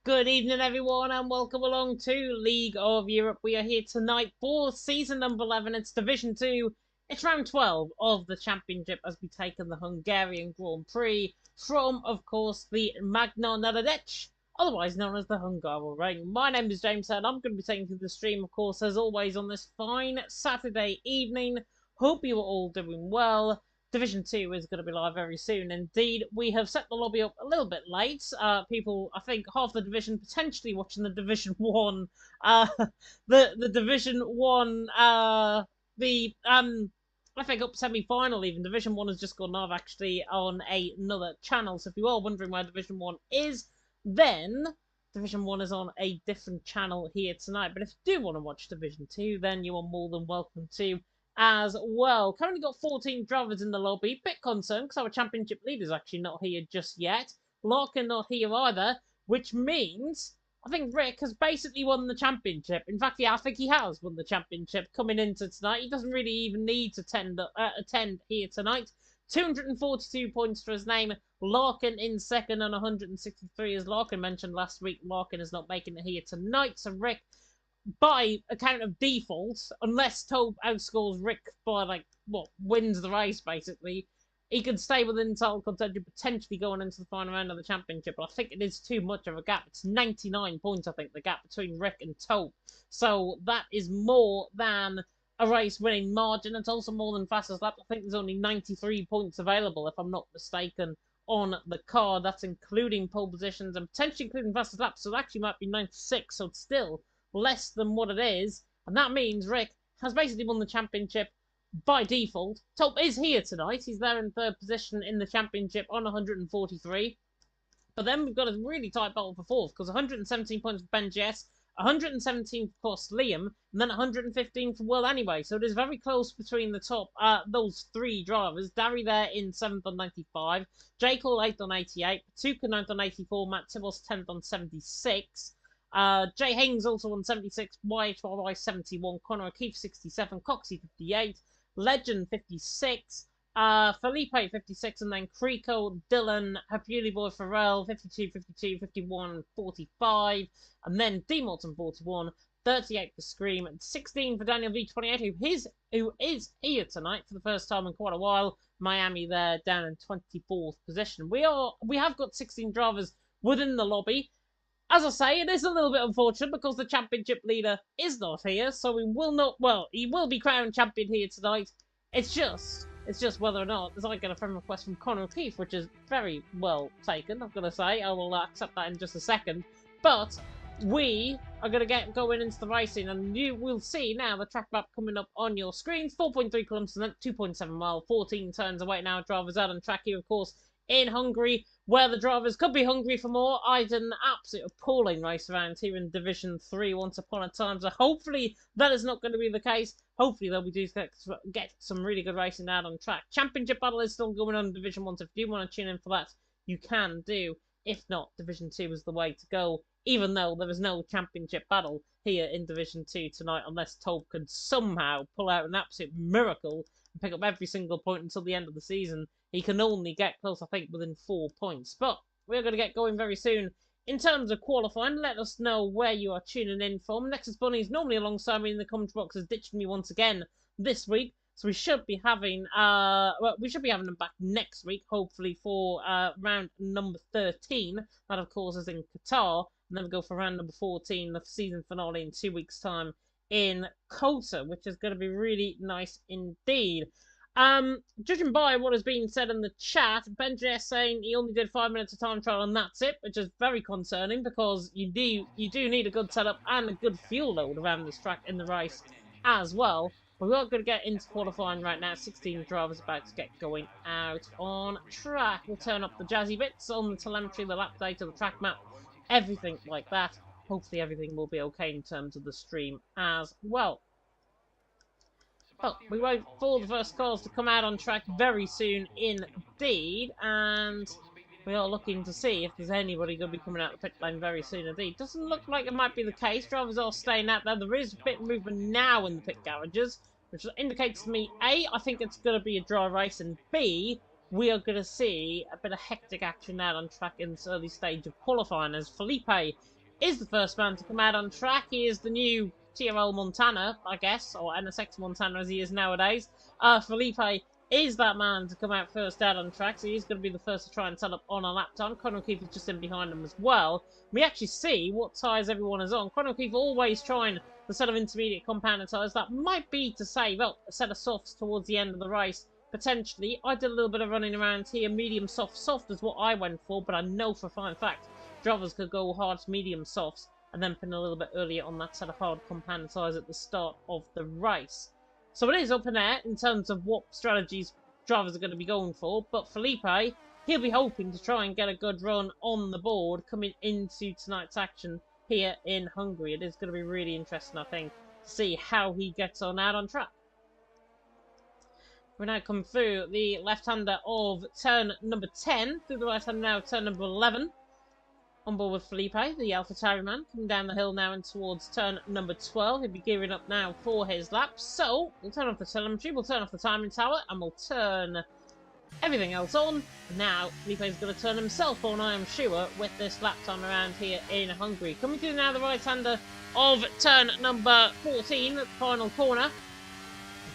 Good evening, everyone, and welcome along to League of Europe. We are here tonight for season number 11. It's Division 2. It's round 12 of the Championship as we take on the Hungarian Grand Prix from, of course, the Magna Neredec, otherwise known as the Hungaroring. My name is James, and I'm going to be taking you through the stream, of course, as always, on this fine Saturday evening. Hope you are all doing well. Division 2 is going to be live very soon. Indeed, we have set the lobby up a little bit late. People, I think, half the division potentially watching the Division 1. The Division 1, I think up semi-final even. Division 1 has just gone live, actually, on another channel. So if you are wondering where Division 1 is, then Division 1 is on a different channel here tonight. But if you do want to watch Division 2, then you are more than welcome to as well. Currently got 14 drivers in the lobby. Bit concerned because our championship leader's actually not here just yet. Larkin not here either, which means I think Rick has basically won the championship. In fact, yeah, I think he has won the championship coming into tonight. He doesn't really even need to attend here tonight. 242 points for his name. Larkin in second on 163. As Larkin mentioned last week, Larkin is not making it here tonight. So Rick, by account of default, unless Tobe outscores Rick by, wins the race, basically, he could stay within title contention, potentially going into the final round of the championship. But I think it is too much of a gap. It's 99 points, I think, the gap between Rick and Tobe. So that is more than a race-winning margin. It's also more than fastest lap. I think there's only 93 points available, if I'm not mistaken, on the card. That's including pole positions and potentially including fastest lap. So it actually might be 96, so it's still less than what it is, and that means Rick has basically won the championship by default. Top is here tonight. He's there in third position in the championship on 143. But then we've got a really tight battle for fourth, because 117 points for Ben GS, 117 for Liam, and then 115 for Will anyway. So it is very close between the top, those three drivers. Darry there in 7th on 95, Jake 8th on 88, Tuka 9th on 84, Matt Tibos 10th on 76. Jay Haynes also on 76, YHY 71, Connor O'Keefe 67, Coxie 58, Legend 56, Felipe 56, and then Creeko, Dylan, Hapuli Boy Farrell 52, 52, 51, 45, and then D Morton 41, 38 for Scream, and 16 for Daniel V28, who is here tonight for the first time in quite a while. Miami there down in 24th position. We have got 16 drivers within the lobby. As I say, it is a little bit unfortunate because the championship leader is not here, so he will be crowned champion here tonight. It's just whether or not, as I get a friend request from Connor O'Keefe, which is very well taken, I've got to say. I will accept that in just a second. But we are going to get going into the racing, and you will see now the track map coming up on your screens. 4.3 kilometers, 2.7 mile, 14 turns away now. Drivers out on track here, of course, in Hungary, where the drivers could be hungry for more. I did an absolute appalling race around here in Division 3 once upon a time, so hopefully that is not going to be the case. Hopefully, though, we do get some really good racing out on track. Championship battle is still going on in Division 1, so if you do want to tune in for that, you can do. If not, Division 2 is the way to go, even though there is no championship battle here in Division 2 tonight, unless Tobe could somehow pull out an absolute miracle and pick up every single point until the end of the season. He can only get close, I think, within 4 points. But we're going to get going very soon. In terms of qualifying, let us know where you are tuning in from. Nexus Bunny is normally alongside me in the comment box, has ditched me once again this week. So we should be having them back next week, hopefully, for round number 13. That, of course, is in Qatar. And then we go for round number 14, the season finale in 2 weeks' time in Kota, which is going to be really nice indeed. Judging by what has been said in the chat, Ben JS saying he only did 5 minutes of time trial and that's it, which is very concerning because you do need a good setup and a good fuel load around this track in the race as well. But we're going to get into qualifying right now. 16 drivers about to get going out on track. We'll turn up the jazzy bits on the telemetry, the lap data, the track map, everything like that. Hopefully everything will be okay in terms of the stream as well. Well, we wait for the first cars to come out on track very soon indeed, and we are looking to see if there's anybody going to be coming out the pit lane very soon indeed. Doesn't look like it might be the case. Drivers are staying out there. There is a bit of movement now in the pit garages, which indicates to me, A, I think it's going to be a dry race, and B, we are going to see a bit of hectic action out on track in this early stage of qualifying as Felipe is the first man to come out on track. He is the new TRL Montana, I guess, or NSX Montana as he is nowadays. Felipe is that man to come out first out on track, so he's going to be the first to try and set up on a lap time. Conor O'Keefe is just in behind him as well. We actually see what tyres everyone is on. Conor O'Keefe always trying the set of intermediate compounded tyres. That might be to save up a set of softs towards the end of the race, potentially. I did a little bit of running around here. Medium soft. Soft is what I went for, but I know for a fine fact drivers could go hard medium softs and then pin a little bit earlier on that set of hard compounded tyres at the start of the race. So it is up in air in terms of what strategies drivers are going to be going for, but Felipe, he'll be hoping to try and get a good run on the board coming into tonight's action here in Hungary. It is going to be really interesting, I think, to see how he gets on out on track. We now come through the left-hander of turn number 10, through the right-hander now turn number 11. On board with Felipe, the AlphaTauri man, coming down the hill now and towards turn number 12. He'll be gearing up now for his lap. So, we'll turn off the telemetry, we'll turn off the timing tower, and we'll turn everything else on. Now, Felipe's going to turn himself on, I am sure, with this lap time around here in Hungary. Coming through now the right-hander of turn number 14, the final corner.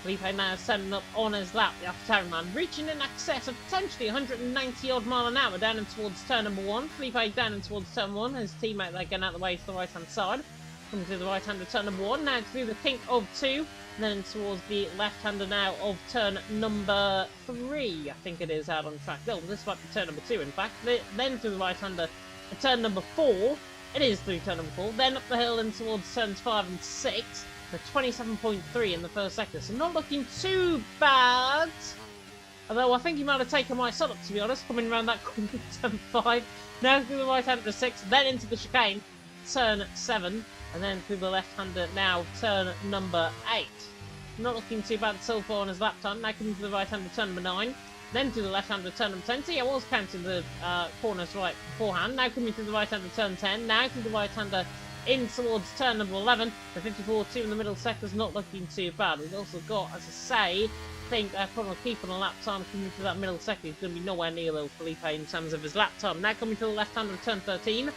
Felipe now setting up on his lap, the AlphaTauri man, reaching in excess of potentially 190 odd mile an hour down in towards turn number 1. Felipe down in towards turn 1, his teammate there getting out of the way to the right hand side. Coming through the right hander turn number 1, now through the kink of 2, and then towards the left hander now of turn number 3, I think it is out on track. No, this might be turn number 2 in fact. Then through the right hander turn number 4, it is through turn number 4, then up the hill and towards turns 5 and 6. For 27.3 in the first sector, so not looking too bad. Although I think he might have taken my son up, to be honest, coming around that corner, turn 5. Now through the right-hander 6, then into the chicane, turn 7, and then through the left-hander now, turn number 8. Not looking too bad so far on his lap time. Now coming to the right-hander turn number 9, then to the left-hander turn number 10. See, I was counting the corners right beforehand. Now coming to the right-hander turn 10, now to the right-hander in towards turn number 11, the 54-2 in the middle sector's not looking too bad. We've also got, as I say, I think Conor O'Keefe on a lap time coming to that middle sector. He's going to be nowhere near though Felipe in terms of his lap time. Now coming to the left hand of turn 13.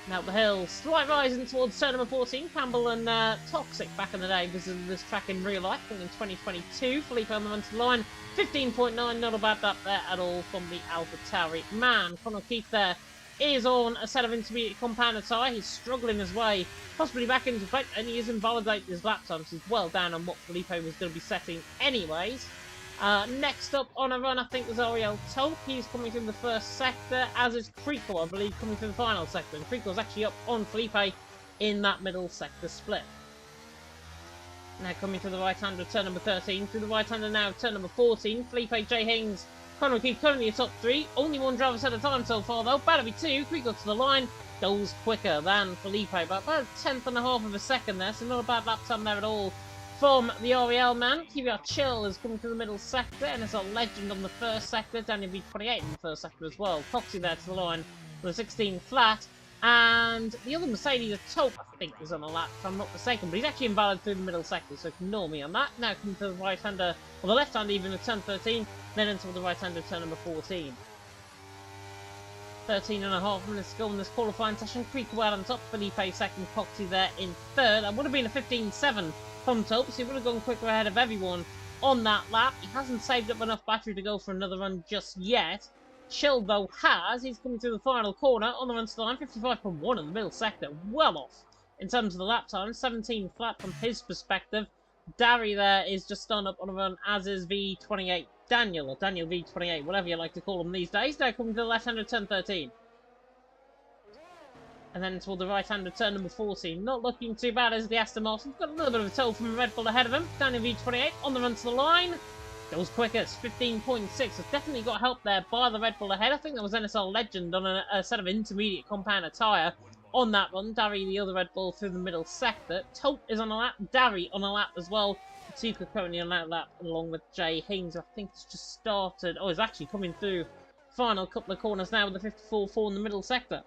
Now up the hill, slight rising towards turn number 14. Campbell and Toxic back in the day visited this track in real life, I think in 2022. Felipe on the run to the line, 15.9, not a bad lap there at all from the AlphaTauri man. Conor O'Keefe there is on a set of intermediate compounded tyre. He's struggling his way possibly back into fight, and he is invalidating his lap times. He's well down on what Felipe was going to be setting anyways. Next up on a run, I think, was Ariel Tolk. He's coming through the first sector, as is Creekle, I believe, coming through the final sector. And Creekle's actually up on Felipe in that middle sector split. Now coming to the right-hander, turn number 13. Through the right-hander now, turn number 14. Felipe J. Hings, Conor O'Keefe currently a top 3. Only one driver set of time so far, though. Battery 2. Creekle to the line. Goes quicker than Felipe, but about a tenth and a half of a second there, so not a bad lap time there at all from the Ariel man. Kvyat Chill is coming to the middle sector, and it's a legend on the first sector. Daniel V28 in the first sector as well. Foxy there to the line with a 16 flat. And the other Mercedes, a Taupe, I think, is on a lap, if I'm not mistaken. But he's actually invalid through the middle sector, so ignore me on that. Now coming to the right-hander, or the left-hander even, at turn 13. Then into the right-hander, turn number 14. 13.5 minutes to go in this qualifying session. Creek well on top, Felipe second, Foxy there in third. That would have been a 15.7 from Taupe, so he would have gone quicker ahead of everyone on that lap. He hasn't saved up enough battery to go for another run just yet. Chill, though, has. He's coming through the final corner on the run to the line. 55.1 in the middle sector. Well off in terms of the lap time. 17 flat from his perspective. Darry there is just on up on a run, as is V28 Daniel, or Daniel V28, whatever you like to call him these days. Now coming to the left-hander, turn 13. And then toward the right-hander, turn number 14. Not looking too bad as the Aston Martin. Got a little bit of a tow from a Red Bull ahead of him. Daniel V28 on the run to the line. Goes quickest, 15.6. Has definitely got help there by the Red Bull ahead. I think that was NSL Legend on a set of intermediate compounded tyre on that run. Darry, the other Red Bull, through the middle sector. Taupe is on a lap. Darry on a lap as well. Tuka currently on that lap, along with Jay Hings, I think it's just started. Oh, he's actually coming through final couple of corners now with the 54.4 in the middle sector.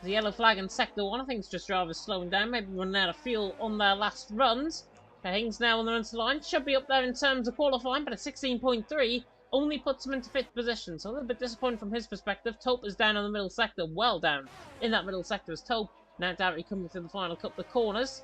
The yellow flag in sector 1, I think it's just drivers slowing down, maybe running out of fuel on their last runs. Hings now on the run to the line, should be up there in terms of qualifying, but at 16.3 only puts him into 5th position, so a little bit disappointing from his perspective. Taupe is down on the middle sector, well down in that middle sector is Taupe. Now Doughty coming through the final couple of corners.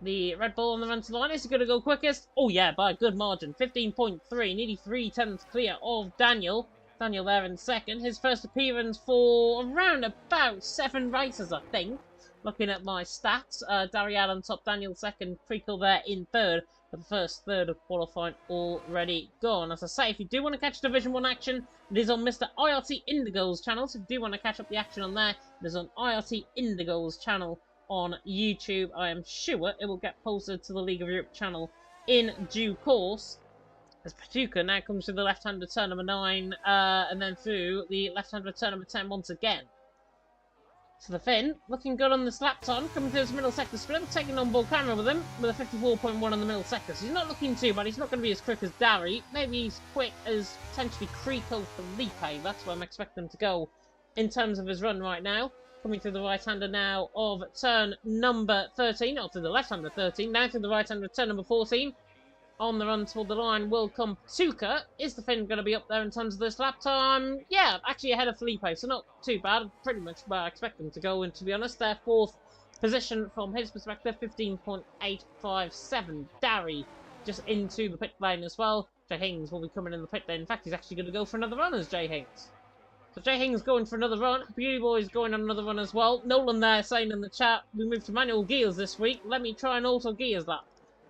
The Red Bull on the run to the line. Is he going to go quickest? Oh yeah, by a good margin. 15.3, nearly 3/10 clear of Daniel. Daniel there in second. His first appearance for around about 7 races, I think. Looking at my stats. Dariad on top, Daniel second, Creakle there in third. But the first third of qualifying already gone. As I say, if you do want to catch Division 1 action, it is on Mr. IRT Indigo's channel. So if you do want to catch up the action on there, it is on IRT Indigo's channel on YouTube. I am sure it will get posted to the League of Europe channel in due course. As Paducah now comes to the left-hander turn number 9, and then through the left-hander turn number 10 once again. So the Finn, looking good on this lap time, coming through his middle sector split, taking on ball camera with him, with a 54.1 on the middle sector. So he's not looking too bad, he's not going to be as quick as Dari, maybe he's quick as potentially Creco Felipe, that's where I'm expecting him to go in terms of his run right now. Coming through the right-hander now of turn number 13, or to the left-hander 13, now through the right-hander turn number 14. On the run toward the line will come Paducah. Is the Finn going to be up there in terms of this lap time? Yeah, actually ahead of Felipe, so not too bad. Pretty much where I expect them to go, and to be honest, their 4th position from his perspective, 15.857. Dari just into the pit lane as well. Jay Haynes will be coming in the pit lane. In fact, he's actually going to go for another run as Jay Haynes. So Jay Haynes going for another run. Beauty Boy's going on another run as well. Nolan there saying in the chat, we moved to manual gears this week. Let me try an auto gears lap.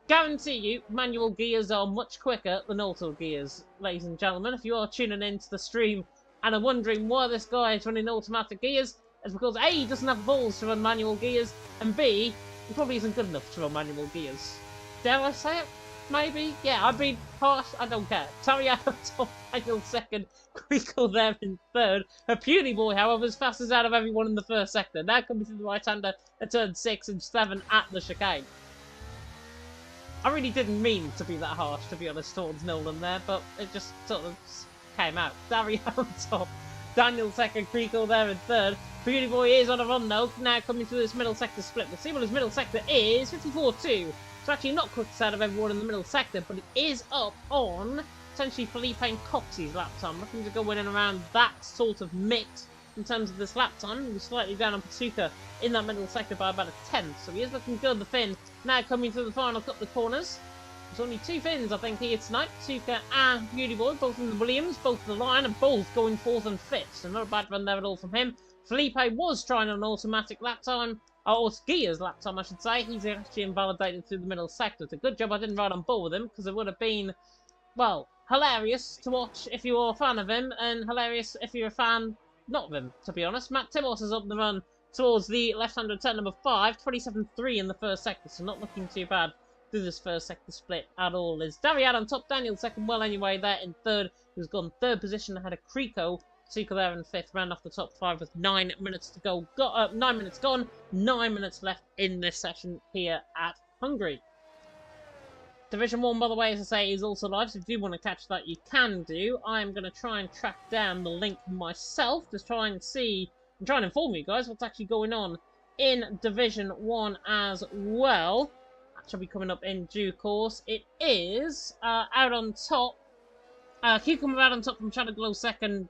Guarantee you, manual gears are much quicker than auto gears, ladies and gentlemen. If you are tuning into the stream and are wondering why this guy is running automatic gears, it's because A, he doesn't have balls to run manual gears, and B, he probably isn't good enough to run manual gears. Dare I say it? Maybe? Yeah, I've been harsh, I don't care. Tariano top, Daniel second, Creakle there in third. Her Puny Boy, however, is fastest out of everyone in the first sector. Now coming to the right-hander at turn 6 and 7 at the chicane. I really didn't mean to be that harsh, to be honest, towards Nolan there, but it just sort of came out. Dario on top, Daniel second, Creakle there in third. Beauty Boy is on a run though, now coming through this middle sector split. Let's see what his middle sector is. 54.2. It's actually not quickest out of everyone in the middle sector, but it is up on potentially Felipe and Coxey's lap time. Looking to go in and around that sort of mix in terms of this lap time. He was slightly down on Paducah in that middle sector by about a 10th, so he is looking good. The Finn now coming through the final couple of corners. There's only 2 Finns, I think, here tonight. Paducah and Beauty Boy, both in the Williams, both in the line, and both going 4th and 5th, so not a bad run there at all from him. Felipe was trying an automatic lap time, or gears lap time, I should say. He's actually invalidated through the middle sector. It's a good job I didn't ride on board with him, because it would have been, well, hilarious to watch if you were a fan of him, and hilarious if you're a fan not of him, to be honest. Matt Timos is up the run towards the left-hander turn number 5, 27.3 in the first sector, so not looking too bad through this first sector split at all. Is Dariad on top, Daniel second, well anyway there in third, who's gone 3rd position ahead of Creco. Seeker there in 5th, ran off the top 5 with 9 minutes to go. 9 minutes gone, 9 minutes left in this session here at Hungary. Division 1, by the way, as I say, is also live, so if you do want to catch that, you can do. I am going to try and track down the link myself, to try and see, and try and inform you guys what's actually going on in Division 1 as well. That should be coming up in due course. It is out on top. Cucumber out on top from Shadow Glow second,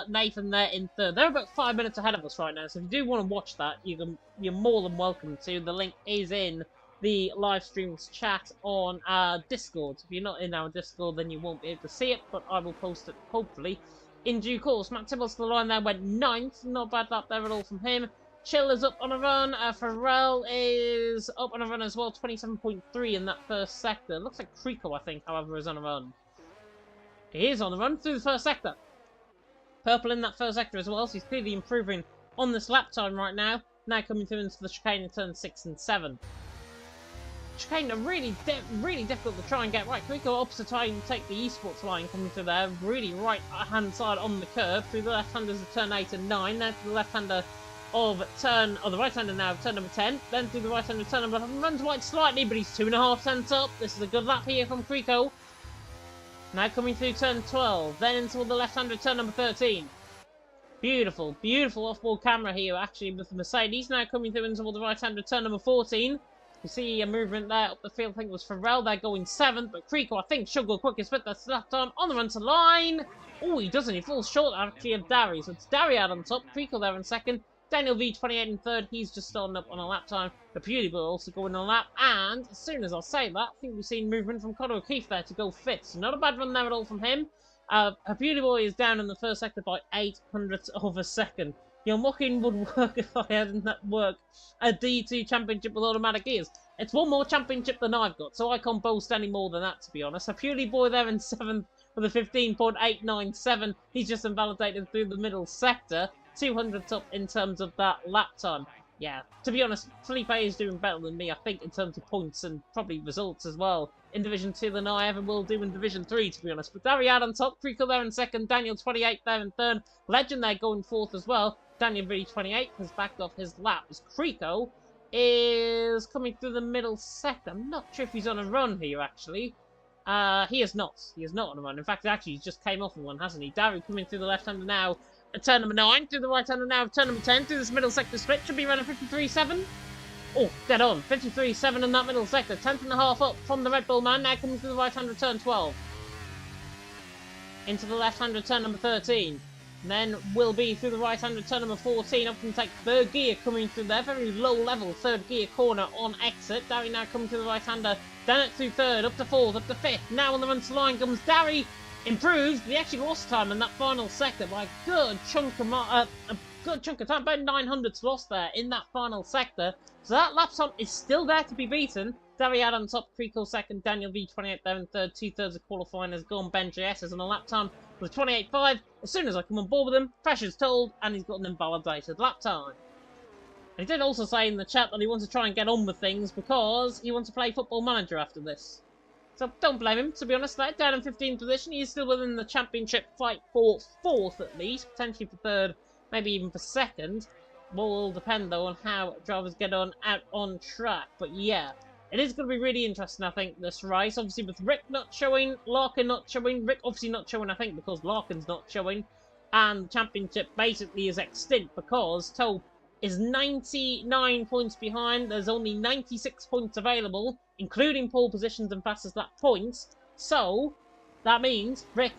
Nathan there in third. They're about 5 minutes ahead of us right now, so if you do want to watch that, you're more than welcome to. The link is in the live stream's chat on Discord. If you're not in our Discord, then you won't be able to see it, but I will post it, hopefully, in due course. Matt Tibbles to the line there went 9th. Not bad lap there at all from him. Chill is up on a run. Pharrell is up on a run as well, 27.3 in that first sector. Looks like Creco, I think, however, is on a run. He is on the run through the first sector. Purple in that first sector as well, so he's clearly improving on this lap time right now. Now coming through into the chicane in turn 6 and 7. Chicane are really difficult to try and get right. Can we go opposite side and take the esports line coming through there? Really right hand side on the curve. Through the left handers of turn 8 and 9. Then to the left hander of turn, or the right hander now of turn number 10. Then through the right hander of turn number 11. Runs wide slightly, but he's 2.5 tenths up. This is a good lap here from Creco. Now coming through turn 12, then into the left-hander turn number 13. Beautiful, beautiful off-ball camera here, actually, with the Mercedes. Now coming through into the right-hander turn number 14. You see a movement there up the field. I think it was Farrell there going 7th, but Creeko, I think, should go quickest bit this lap time on the run to line. Oh, he doesn't. He falls short actually of Darry. So it's Darry out on top, Creeko there in 2nd, Daniel V28 in 3rd. He's just starting up on a lap time. The Beauty Boy also going on a lap. And as soon as I say that, I think we've seen movement from Connor O'Keefe there to go 5th. So not a bad run there at all from him. Her Beauty Boy is down in the 1st sector by 800ths of a second. Your mucking would work if I hadn't work a D2 championship with automatic gears. It's one more championship than I've got, so I can't boast any more than that, to be honest. A Purely Boy there in 7th with a 15.897. He's just invalidated through the middle sector. 200th up in terms of that lap time. Yeah, to be honest, Felipe is doing better than me, I think, in terms of points and probably results as well in Division 2 than I ever will do in Division 3, to be honest. But Darry out on top, Creeko there in 2nd, Daniel 28 there in 3rd, Legend there going 4th as well. Daniel V28 has backed off his lap as Creeko is coming through the middle sector. I'm not sure if he's on a run here, actually. He is not. He is not on a run. In fact, actually, he just came off of one, hasn't he? Darry coming through the left-hander now. Turn number 9, through the right-hander now, turn number 10, through this middle sector split, should be running 53.7. Oh, dead on, 53.7 in that middle sector, 10th and a half up from the Red Bull man, now coming through the right-hander turn 12. Into the left-hander turn number 13. And then will be through the right-hander turn number 14, up and take 3rd gear coming through there, very low level 3rd gear corner on exit. Darry now coming through the right-hander, down it through 3rd, up to 4th, up to 5th, now on the run to line comes Darry. Improves, but he actually lost time in that final sector by a good chunk of time, about 900s lost there in that final sector. So that lap time is still there to be beaten. Darry out on top, Creeko 2nd, Daniel V28 there in 3rd, 2/3 of qualifying has gone. Ben JS is on a lap time with 28.5. As soon as I come on board with him, pressure's told, and he's got an invalidated lap time. And he did also say in the chat that he wants to try and get on with things because he wants to play Football Manager after this. So don't blame him, to be honest. There, down in 15th position, he is still within the championship fight for 4th at least, potentially for 3rd, maybe even for 2nd. Will depend though on how drivers get on out on track. But yeah, it is going to be really interesting, I think, this race. Obviously with Rick not showing, Larkin not showing, Rick obviously not showing, I think, because Larkin's not showing, and the championship basically is extinct because Toe is 99 points behind. There's only 96 points available, including pole positions and fastest lap points. So that means Rick,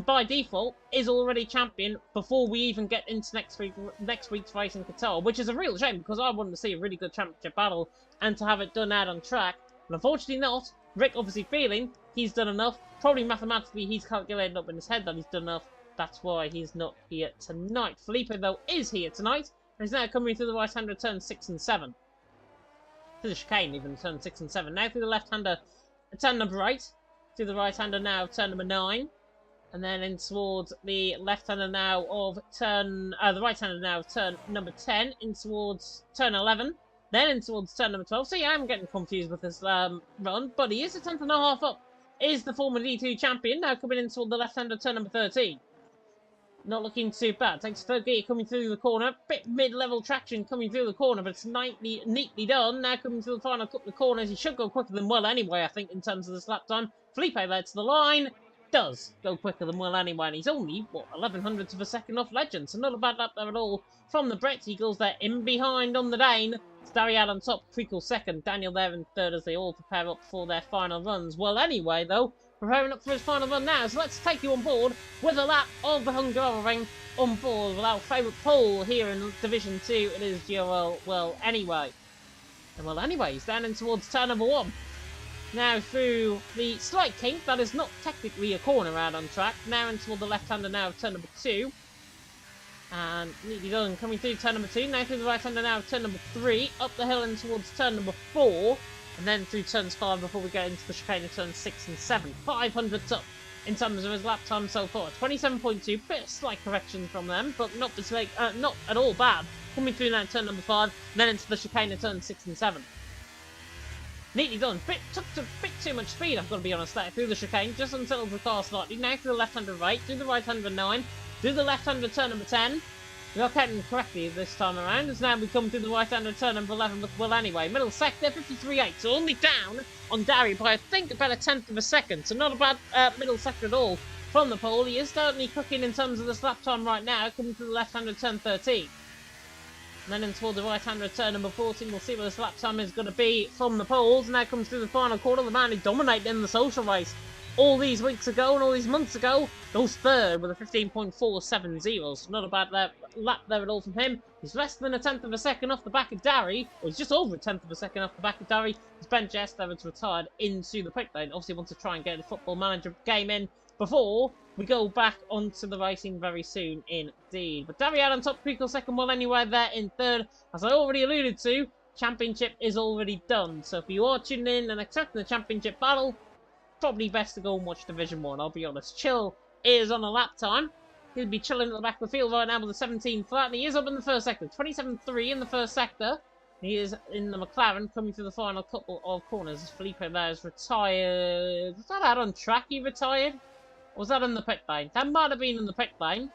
by default, is already champion before we even get into next week's race in Qatar, which is a real shame because I wanted to see a really good championship battle and to have it done out on track. But unfortunately not. Rick obviously feeling he's done enough. Probably mathematically he's calculated up in his head that he's done enough. That's why he's not here tonight. Felipe, though, is here tonight. He's now coming through the right-hander turn 6 and 7. Through the chicane, even turn 6 and 7. Now through the left-hander, turn number 8. Through the right-hander now, turn number 9. And then in towards the left-hander now of turn... the right-hander now, turn number 10. In towards turn 11. Then in towards turn number 12. So yeah, I'm getting confused with this run. But he is a 10th and a half up. Is the former D2 champion. Now coming in toward the left-hander turn number 13. Not looking too bad. Takes 3rd gear coming through the corner. Bit mid-level traction coming through the corner, but it's neatly done. Now coming through the final couple of corners. He should go quicker than well anyway, I think, in terms of this lap time. Felipe there to the line. Does go quicker than well anyway, and he's only, what, 1100ths of a second off Legend. So not a bad lap there at all from the Brett Eagles. They're in behind on the Dane. Darry out on top, Creeko 2nd, Daniel there in 3rd as they all prepare up for their final runs. Well, anyway, though, preparing up for his final run now, so let's take you on board with a lap of the Hungary on board with our favourite pole here in Division 2. It is Joel, well, anyway. And well, anyway, he's down in towards turn number 1. Now through the slight kink, that is not technically a corner out on track. Now in toward the left-hander now of turn number 2. And neatly done, coming through turn number 2. Now through the right-hander now of turn number 3. Up the hill and towards turn number 4. And then through turns 5 before we get into the chicane of turns 6 and 7. 500ths up in terms of his lap time so far. 27.2, bit of slight corrections from them, but not at all bad. Coming through now turn number 5, and then into the chicane of turns 6 and 7. Neatly done. Took a bit too much speed, I've got to be honest, there through the chicane, just unsettled the car slightly. Now through the left-hander right, through the right-hander 9, through the left-hander turn number 10. We are counting correctly this time around, as now we come through the right-hander turn number 11 with Will anyway. Middle sector, 53.8, so only down on Darry by, I think, about a 10th of a second. So not a bad middle sector at all from the pole. He is certainly cooking in terms of this lap time right now, coming through the left-hander turn 13. And then in toward the right-hand return, number 14. We'll see what this lap time is going to be from the poles. Now comes through the final quarter. The man who dominated in the social race all these weeks ago and all these months ago goes third with a 15.470. So not a bad lap there at all from him. He's less than a tenth of a second off the back of Darry, or he's just over a tenth of a second off the back of Darry. As Ben Jess there has retired into the pit lane. Obviously wants to try and get the Football Manager game in before we go back onto the racing very soon indeed. But Darry out on top, Creekle second, well anywhere there in third. As I already alluded to, championship is already done. So if you are tuning in and expecting the championship battle, probably best to go and watch Division 1, I'll be honest. Chill is on a lap time. He'll be chilling at the back of the field right now with a 17 flat, and he is up in the first sector. 27.3 in the first sector. He is in the McLaren, coming through the final couple of corners. Felipe there is retired. Was that out on track he retired? Or was that in the pit lane? That might have been in the pit lane.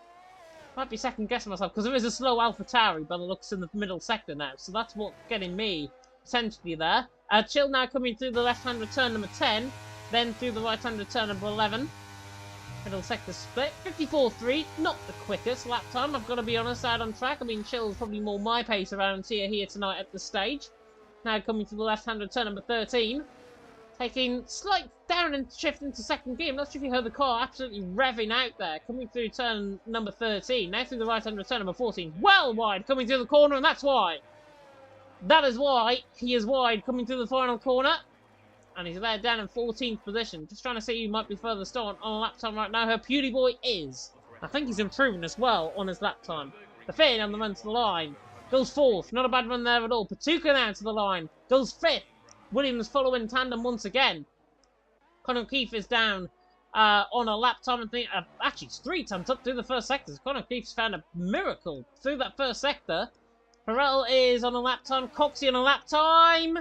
Might be second guessing myself, because there is a slow AlphaTauri by the looks in the middle sector now. So that's what's getting me, essentially, there. Chill now coming through the left-hand return, number 10. Then through the right-hand return, number 11. Middle sector split. 54.3, not the quickest lap time, I've got to be honest, out on track. I mean, Chill's probably more my pace around here tonight at the stage. Now coming to the left-hand return, number 13. Taking slight down and shift into second gear. I'm not sure if you heard the car absolutely revving out there. Coming through turn number 13. Now through the right-hand return, number 14. Well wide, coming through the corner, and that's why. That is why he is wide, coming through the final corner. And he's there down in 14th position. Just trying to see who might be furthest on a lap time right now. Her Beauty Boy is. I think he's improving as well on his lap time. The Finn on the run to the line. Goes fourth. Not a bad run there at all. Patuka now to the line. Goes fifth. Williams following tandem once again. Conor O'Keefe is down on a lap time. Actually, it's 3 times up through the first sector. Conor O'Keefe's found a miracle through that first sector. Farrell is on a lap time. Coxey on a lap time.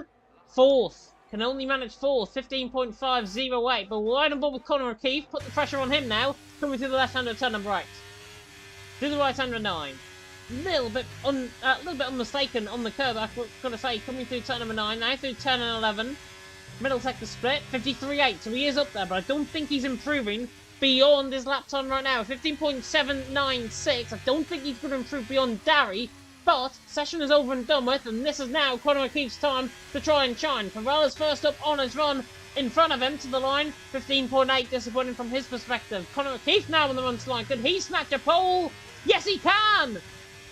Fourth. Can only manage fourth, 15.508, but wide on board with Conor O'Keefe. Put the pressure on him now. Coming through the left-hand return, number 8. Through the right-hand 9. A little bit unmistaken on the curve, I've got to say. Coming through turn number 9, now through turn 11. Middle sector split, 53.8, so he is up there, but I don't think he's improving beyond his lap time right now. 15.796, I don't think he's going to improve beyond Darry. But session is over and done with, and this is now Conor O'Keefe's time to try and shine. Farrell is first up on his run in front of him to the line. 15.8 disappointing from his perspective. Conor O'Keefe now on the run to the line. Could he snatch a pole? Yes, he can!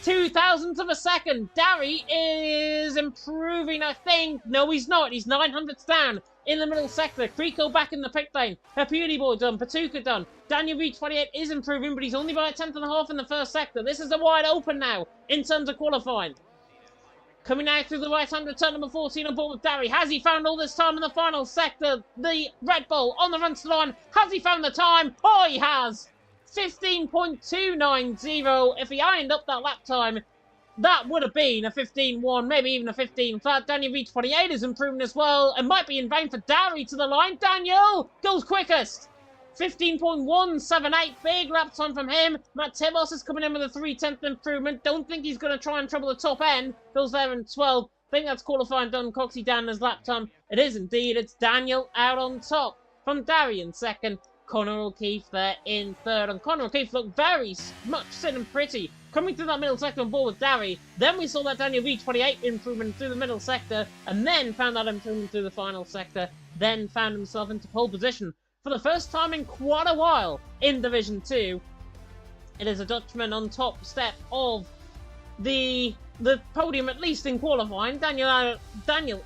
0.002 of a second. Darry is improving, I think. No, he's not. He's 900ths down in the middle sector. Creeko back in the pit lane. Her Beauty Boy done. Patuka done. Daniel Reed 28 is improving, but he's only by a tenth and a half in the first sector. This is a wide open now in terms of qualifying. Coming out through the right-hand return, number 14 on board with Darry. Has he found all this time in the final sector? The Red Bull on the run to the line. Has he found the time? Oh, he has! 15.290. If he ironed up that lap time, that would have been a 15.1, maybe even a 15 flat. Daniel Reed 28 is improving as well. It might be in vain for Darry to the line. Daniel goes quickest. 15.178, big lap time from him. Matt Tibos is coming in with a 3/10 improvement. Don't think he's going to try and trouble the top end. Goes there in 12. Think that's qualifying done. Coxey down his lap time. It is indeed. It's Daniel out on top from Darry in second. Conor O'Keefe there in third. And Conor O'Keefe looked very much sitting pretty. Coming through that middle sector on board with Darry. Then we saw that Daniel Reed 28 improvement through the middle sector. And then found that improvement through the final sector. Then found himself into pole position. For the first time in quite a while in Division 2, it is a Dutchman on top step of the podium, at least in qualifying. Daniel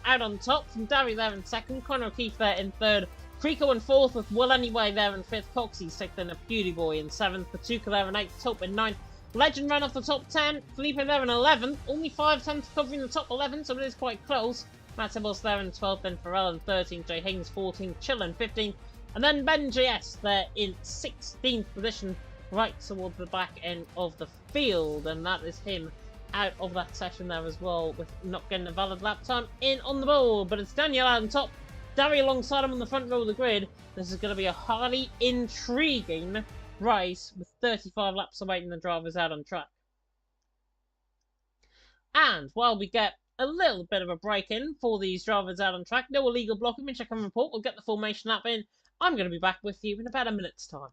out on top, from Darry there in second, Conor O'Keefe there in third, Creeko in fourth, with Will Anyway there in fifth, Coxey sixth, and a Beauty Boy in seventh, Patuka there in eighth, Top in ninth. Legend ran off the top 10, Felipe there in 11th, only 5 tenths covering the top 11, so it is quite close. Matt Tibbles there in 12th, then Farrell in 13th, Jay Hings 14th, Chill in 15th. And then Ben JS there in 16th position, right towards the back end of the field. And that is him out of that session there as well, with not getting a valid lap time in on the board. But it's Daniel out on top, Darry alongside him on the front row of the grid. This is going to be a highly intriguing race with 35 laps awaiting the drivers out on track. And while we get a little bit of a break in for these drivers out on track, no illegal blocking, which I can report. We'll get the formation lap in. I'm going to be back with you in about a minute's time.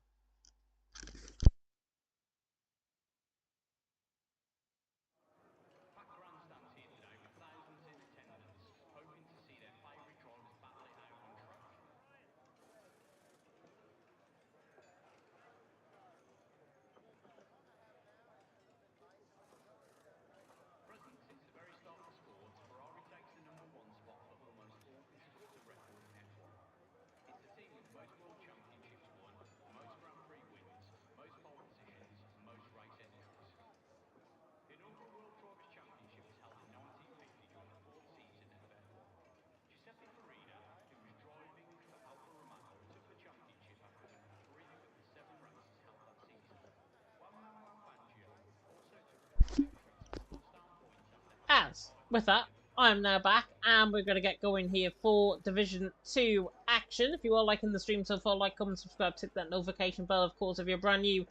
with that, I am now back, and we're going to get going here for Division 2 action. If you are liking the stream so far, like, comment, subscribe, tick that notification bell, of course, if you're brand new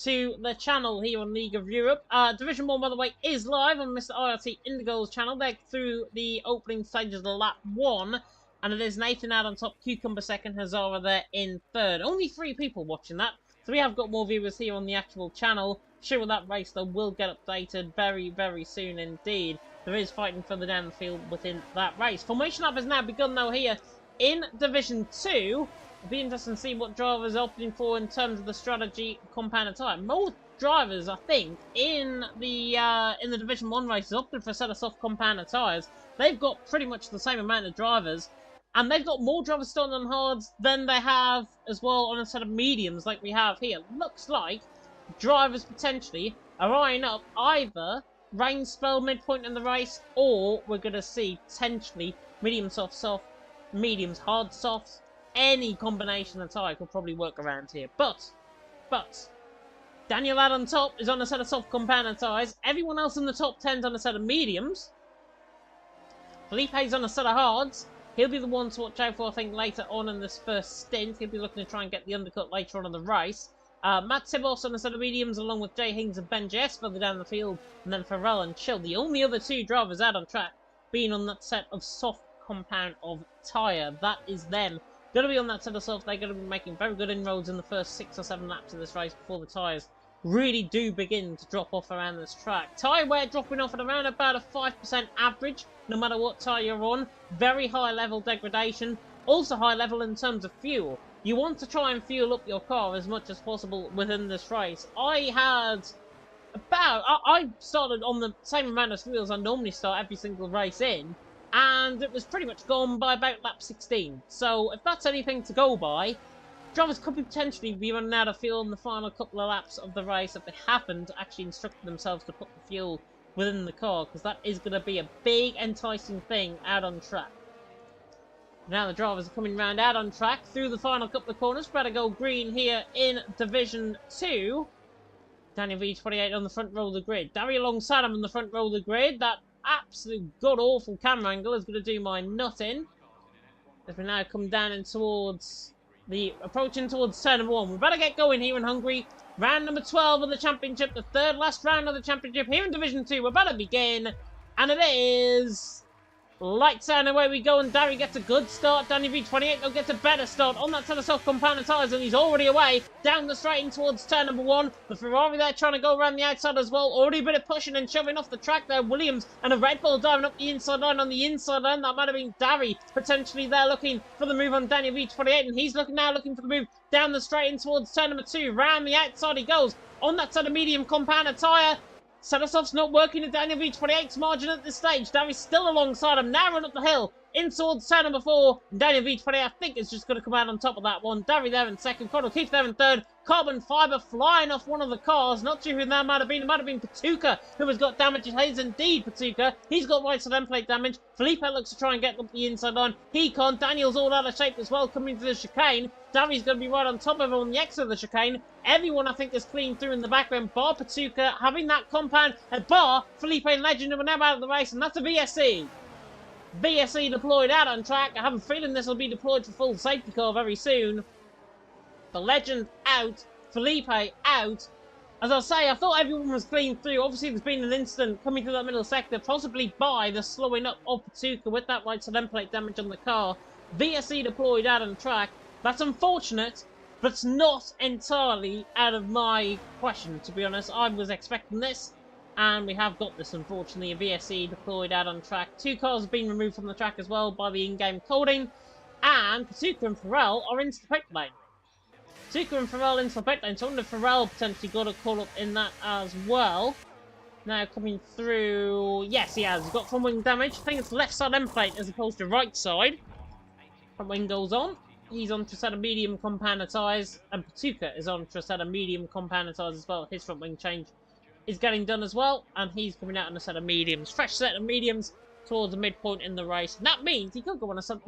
to the channel here on League of Europe. Division 1, by the way, is live on Mr. IRT Indigo's channel. They're through the opening stages of lap 1, and it is Nathan out on top, Cucumber second, Hazara there in third. Only 3 people watching that, so we have got more viewers here on the actual channel. Sure, that race, though, will get updated very, very soon indeed. There is fighting further down the field within that race. Formation lap has now begun, though, here in Division 2. It'll be interesting to see what drivers are opting for in terms of the strategy compound tyre. Most drivers, I think, in the Division 1 races opted for a set of soft compound tyres. They've got pretty much the same amount of drivers, and they've got more drivers starting on hards than they have as well on a set of mediums like we have here. Looks like drivers potentially are eyeing up either rain spell midpoint in the race, or we're going to see potentially medium soft, soft, mediums hard softs. Any combination of tyre could probably work around here. But Daniel Ladd on top is on a set of soft compound tyres. Everyone else in the top 10's on a set of mediums. Felipe's on a set of hards. He'll be the one to watch out for, I think, later on in this first stint. He'll be looking to try and get the undercut later on in the race. Matt Tibos on a set of mediums, along with Jay Hings and Ben JS further down the field, and then Farrell and Chill. The only other 2 drivers out on track being on that set of soft compound of tyre. That is them. Going to be on that set of soft. They're going to be making very good inroads in the first 6 or 7 laps of this race before the tyres really do begin to drop off around this track. Tyre wear dropping off at around about a 5% average, no matter what tyre you're on. Very high level degradation. Also high level in terms of fuel. You want to try and fuel up your car as much as possible within this race. I started on the same amount of fuels I normally start every single race in, and it was pretty much gone by about lap 16. So if that's anything to go by, drivers could potentially be running out of fuel in the final couple of laps of the race if they haven't actually instructed themselves to put the fuel within the car, because that is going to be a big enticing thing out on track. Now the drivers are coming round out on track through the final couple of corners. Better go green here in Division 2. Daniel V28 on the front row of the grid. Darry alongside him on the front row of the grid. That absolute god-awful camera angle is going to do my nut in. As we now come down and approaching towards turn number 1. We better get going here in Hungary. Round number 12 of the championship. The third last round of the championship here in Division 2. We better begin. And it is lights out and away we go, and Darry gets a good start. Danny V28 will get a better start on that set of soft compound tyres, and he's already away down the straight in towards turn number 1. The Ferrari there trying to go around the outside as well. Already a bit of pushing and shoving off the track there. Williams and a Red Bull diving up the inside line on the inside line. That might have been Darry potentially there looking for the move on Daniel V28, and he's now looking for the move down the straight in towards turn number 2. Round the outside he goes on that set of medium compound tyre. Sadasoff's not working at Daniel V28's margin at this stage. Darry's still alongside him, now run up the hill in towards turn number 4. And Daniel V28, I think, is just going to come out on top of that one. Darry there in second, Conor Keith there in third. Carbon fibre flying off one of the cars. Not sure who that might have been. It might have been Patuka who has got damage. It is indeed Patuka. He's got right side end plate damage. Felipe looks to try and get up the inside line. He can't. Daniel's all out of shape as well coming to the chicane. Darry's going to be right on top of him on the exit of the chicane. Everyone, I think, is clean through in the background, bar Patuka having that compound, and bar Felipe and Legend, who are now out of the race, and that's a VSC. VSC deployed out on track. I have a feeling this will be deployed for full safety car very soon. The Legend out, Felipe out. As I say, I thought everyone was clean through. Obviously, there's been an incident coming through that middle sector, possibly by the slowing up of Patuka with that right side end plate damage on the car. VSC deployed out on track. That's unfortunate, but it's not entirely out of my question, to be honest. I was expecting this, and we have got this, unfortunately. A VSC deployed out on track. 2 cars have been removed from the track as well by the in-game coding, and Patuka and Farrell are into the pit lane. Patuka and Farrell into the pit lane, so I wonder if Farrell potentially got a call up in that as well. Now coming through, yes, he has. He's got front wing damage. I think it's left side end plate as opposed to right side. Front wing goes on. He's on to a set of medium compound tyres, and Patuka is on to a set of medium compound tyres as well. His front wing change is getting done as well, and he's coming out on a set of mediums. Fresh set of mediums towards the midpoint in the race. And that means they could go on a set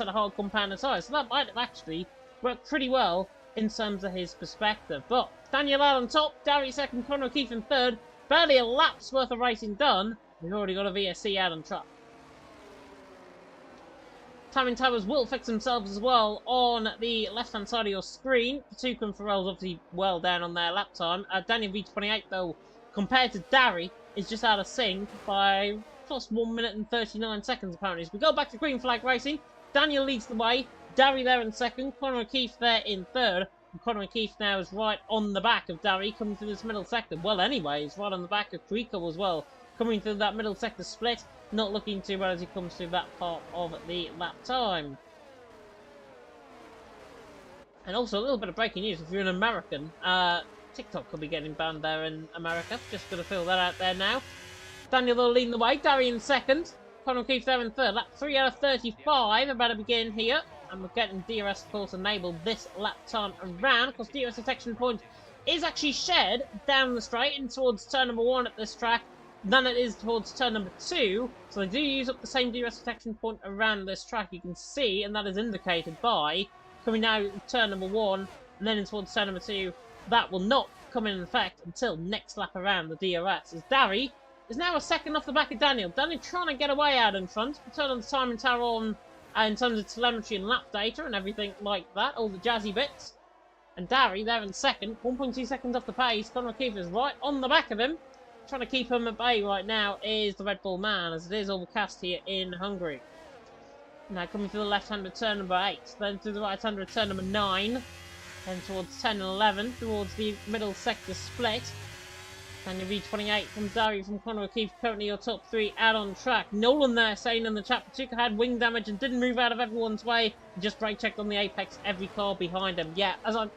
of hard compound tyres, so that might have actually worked pretty well in terms of his perspective. But Daniel out on top, Darry second, Conor Keith in third. Barely a lap's worth of racing done, We've already got a VSC out on track. Timing towers will fix themselves as well on the left-hand side of your screen. Patuka and Farrell's obviously well down on their lap time. Daniel V28, though, compared to Dari, is just out of sync by plus 1 minute and 39 seconds, apparently. So we go back to green flag racing. Daniel leads the way. Dari there in second. Conor O'Keefe there in third. And Conor O'Keefe now is right on the back of Dari, coming through this middle sector. Well, anyway, he's right on the back of Rico as well, coming through that middle sector split. Not looking too bad as he comes through that part of the lap time. And also a little bit of breaking news. If you're an American, TikTok could be getting banned there in America. Just going to fill that out there now. Daniel though leading the way. Dari in second. Conor O'Keefe there in third. Lap 3 out of 35 about to begin here. And we're getting DRS, of course, enabled this lap time around. Because DRS detection point is actually shared down the straight and towards turn number 1 at this track than it is towards turn number 2. So they do use up the same DRS detection point around this track, you can see, and that is indicated by coming down turn number 1 and then towards turn number 2. That will not come in effect until next lap around the DRS. As Dari is now a second off the back of Daniel. Daniel trying to get away out in front. We turn on the timing tower on in terms of telemetry and lap data and everything like that, all the jazzy bits. And Dari there in second, 1.2 seconds off the pace. Conor O'Keefe is right on the back of him. Trying to keep him at bay right now is the Red Bull man, as it is overcast here in Hungary. Now coming through the left-handed turn number 8, then through the right-handed turn number 9, then towards 10 and 11, towards the middle sector split. Daniel V28 from Dari from Conor O'Keefe, currently your top 3 out on track. Nolan there saying in the chat, Patuka had wing damage and didn't move out of everyone's way. He just brake checked on the apex every car behind him. Yeah, as I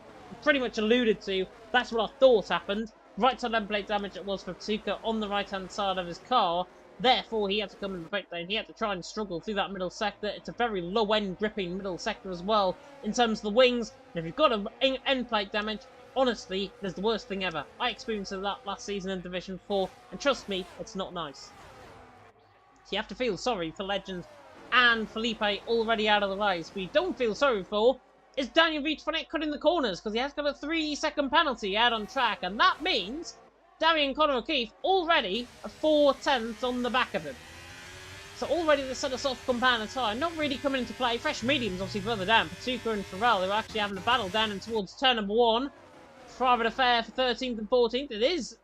pretty much alluded to, that's what I thought happened. Right side end plate damage it was for Patuka on the right hand side of his car. Therefore, he had to come in the breakdown. He had to try and struggle through that middle sector. It's a very low end gripping middle sector as well in terms of the wings. And if you've got end plate damage, honestly, there's the worst thing ever. I experienced that last season in Division 4, and trust me, it's not nice. So you have to feel sorry for Legend and Felipe already out of the race. We don't feel sorry for is Daniel V28 cutting the corners, because he has got a 3-second penalty out on track, and that means Darian Conor O'Keefe already a 4/10 on the back of him. So already the set of soft compound tyre not really coming into play. Fresh mediums obviously further down. Patuka and Farrell, who are actually having a battle down and towards turn number 1. Private affair for 13th and 14th. It is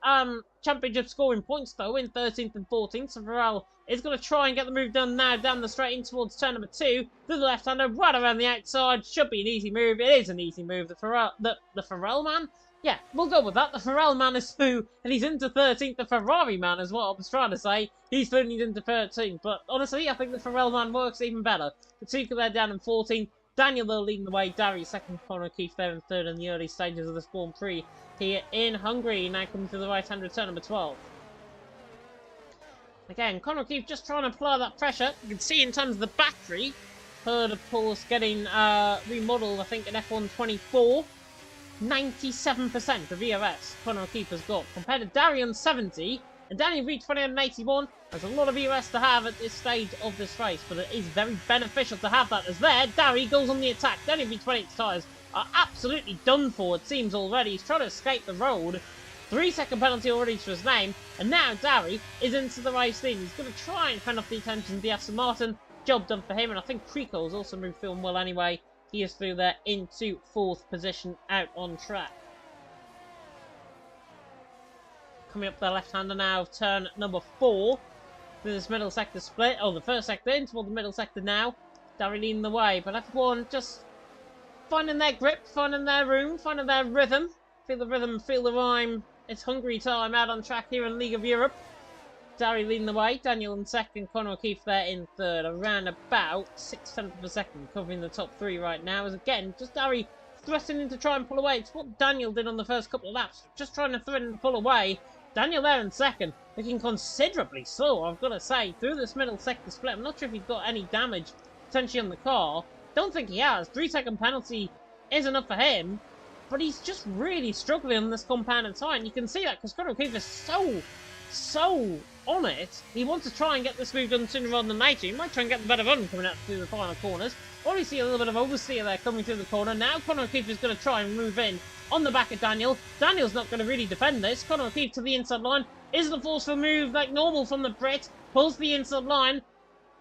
championship scoring points though in 13th and 14th. So Farrell is going to try and get the move done now down the straight in towards turn number 2. Through the left-hander, right around the outside. Should be an easy move. It is an easy move. The Farrell man? Yeah, we'll go with that. The Farrell man is through, and he's into 13th. The Ferrari man is what I was trying to say. He's through and he's into 13th. But honestly, I think the Farrell man works even better. Patuka there down in 14th. Daniel though leading the way. Dari second. Conor O'Keefe there in third in the early stages of the Spawn Prix here in Hungary. Now coming to the right-hand return number 12. Again, Conor O'Keefe just trying to apply that pressure. You can see in terms of the battery, heard of course getting remodeled, I think in F1 24. 97% of ERS Conor O'Keefe has got, compared to Darian 70, and Daniel V28 81. There's a lot of ERS to have at this stage of this race, but it is very beneficial to have that, as there, Dari goes on the attack. Daniel V28's tyres are absolutely done for, it seems already. He's trying to escape the road. 3-second penalty already to his name, and now Dari is into the race lead. He's going to try and fend off the attention of the Aston Martin. Job done for him, and I think Krico's also moved through him well anyway. He is through there into 4th position out on track. Coming up the left-hander now, turn number 4. Through this middle sector split. Oh, the first sector in toward the middle sector now. Dari leading the way, but everyone just finding their grip, finding their room, finding their rhythm. Feel the rhythm, feel the rhyme. It's Hungary time out on track here in League of Europe. Dari leading the way, Daniel in second, Conor O'Keefe there in third, around about 6/10 of a second, covering the top 3 right now. As again, just Dari threatening to try and pull away. It's what Daniel did on the first couple of laps, just trying to threaten to pull away. Daniel there in second, looking considerably slow, I've got to say, through this middle sector split. I'm not sure if he's got any damage potentially on the car. Don't think he has. 3-second penalty is enough for him. But he's just really struggling on this compounded tyre, and you can see that because Conor O'Keefe is so on it. He wants to try and get this move done sooner rather than later. He might try and get the better run coming out through the final corners. Already see a little bit of oversteer there coming through the corner. Now Conor O'Keefe is going to try and move in on the back of Daniel. Daniel's not going to really defend this. Conor O'Keefe to the inside line. Is the forceful move like normal from the Brit? Pulls the inside line.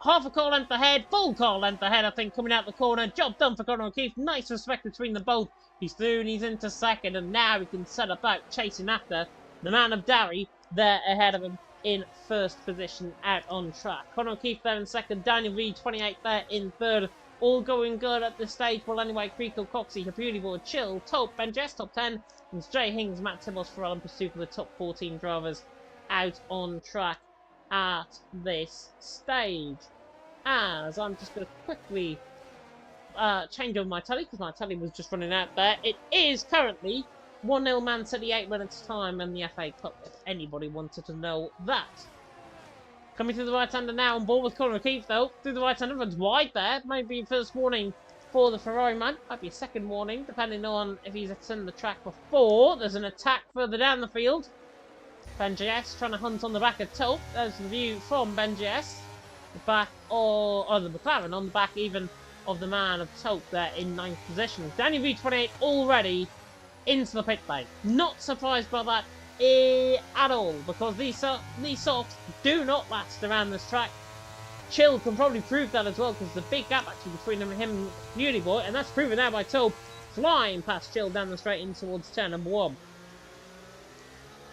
Half a car length ahead, full car length ahead, I think, coming out the corner. Job done for Conor O'Keefe. Nice respect between them both. He's through and he's into second, and now he can set about chasing after the man of Derry there ahead of him in first position out on track. Conor O'Keefe there in second, Daniel Reid 28 there in third. All going good at this stage. Well, anyway, Creco, Coxey, Beauty Boy, Chill, Tope, Ben Jess top 10, and Jay Hings, Matt Timmels, Pharrell and Pursuit for the top 14 drivers out on track at this stage. As I'm just going to quickly change over my telly, because my telly was just running out there. It is currently 1-0 Man City, 8 minutes time in the FA Cup, if anybody wanted to know that. Coming through the right-hander now, on board with Conor O'Keefe though. Through the right-hander, runs wide there. Maybe first warning for the Ferrari man. Might be a second warning, depending on if he's extended the track before. There's an attack further down the field. Ben JS trying to hunt on the back of Tope. There's the view from Ben JS. The back or the McLaren on the back even of the man of Tope there in 9th position. Danny V28 already into the pit lane. Not surprised by that at all, because these softs do not last around this track. Chill can probably prove that as well, because the big gap actually between him and Beauty Boy, and that's proven now by Tope flying past Chill down the straight in towards turn number 1.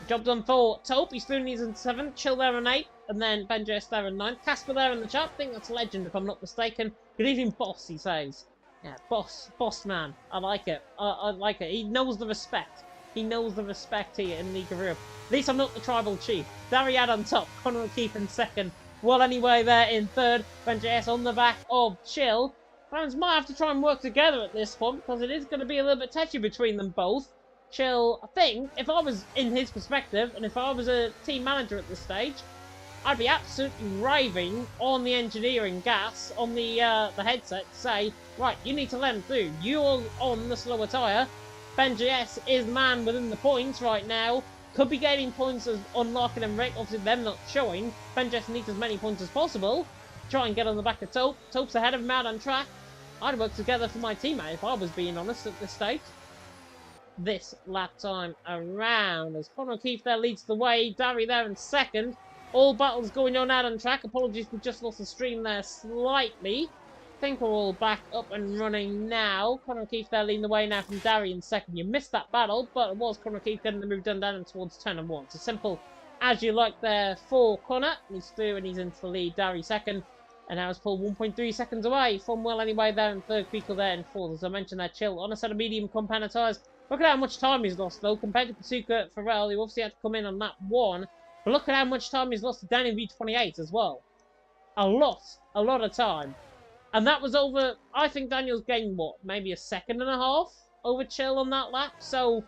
Job done for Tope. He's through, he's in 7th, Chill there in 8th, and then Ben Jess there in 9th. Casper there in the chat. I think that's Legend if I'm not mistaken. Good evening, boss, he says. Yeah, boss man. I like it. I like it. He knows the respect. He knows the respect here in League of Europe. At least I'm not the tribal chief. Dariad on top, Conor O'Keefe in 2nd. Well, anyway, there in 3rd. Ben Jess on the back of Chill. Fans might have to try and work together at this point, because it is going to be a little bit touchy between them both. Chill, I think, if I was in his perspective, and if I was a team manager at this stage, I'd be absolutely raving on the engineering gas, on the headset, to say, right, you need to let him through. You're on the slower tyre. Ben JS is man within the points right now. Could be gaining points as on Larkin and Rick, obviously them not showing. Ben JS needs as many points as possible. Try and get on the back of Tope. Tope's ahead of him out on track. I'd work together for my teammate if I was being honest at this stage. This lap time around as Conor O'Keefe there leads the way. Darry there in 2nd. All battles going on out on track. Apologies, we just lost the stream there slightly. I think we're all back up and running now. Conor O'Keefe there leading the way now from Darry in 2nd. You missed that battle, but it was Conor O'Keefe getting the move done down and towards turn number 1. So simple as you like there for Conor. He's through and he's into the lead. Darry 2nd. And now it's pulled 1.3 seconds away from well anyway there in 3rd. Creco there in 4th. As I mentioned there, Chill on a set of medium compound tyres. Look at how much time he's lost though compared to Pasuka Pharrell, who obviously had to come in on that 1. But look at how much time he's lost to Daniel V28 as well. A lot of time. And that was over, I think Daniel's gained, what, maybe a 2.5 over Chill on that lap. So,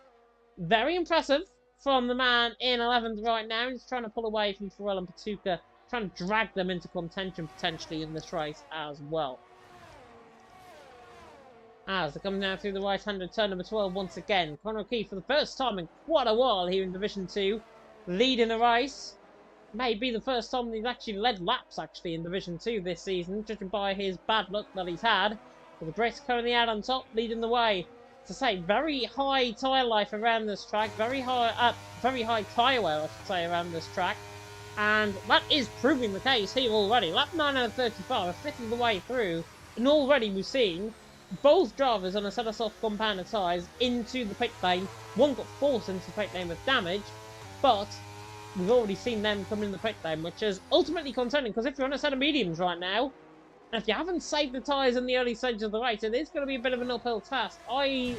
very impressive from the man in 11th right now. He's trying to pull away from Pharrell and Patuka, trying to drag them into contention potentially in this race as well. As they come now through the right-hander turn number 12 once again. Conor O'Keefe for the first time in quite a while here in Division 2. Leading the race. Maybe the first time he's actually led laps actually in Division 2 this season, judging by his bad luck that he's had. But the Brits currently out on top, leading the way. To say, very high tyre life around this track, very high tyre wear, I should say, around this track. And that is proving the case here already. Lap 9 out of 35, a fifth of the way through. And already we've seen both drivers on a set of soft compounded tyres into the pit lane. One got forced into the pit lane with damage, but we've already seen them come in the pit lane, which is ultimately concerning, because if you're on a set of mediums right now, and if you haven't saved the tyres in the early stages of the race, it is going to be a bit of an uphill task. In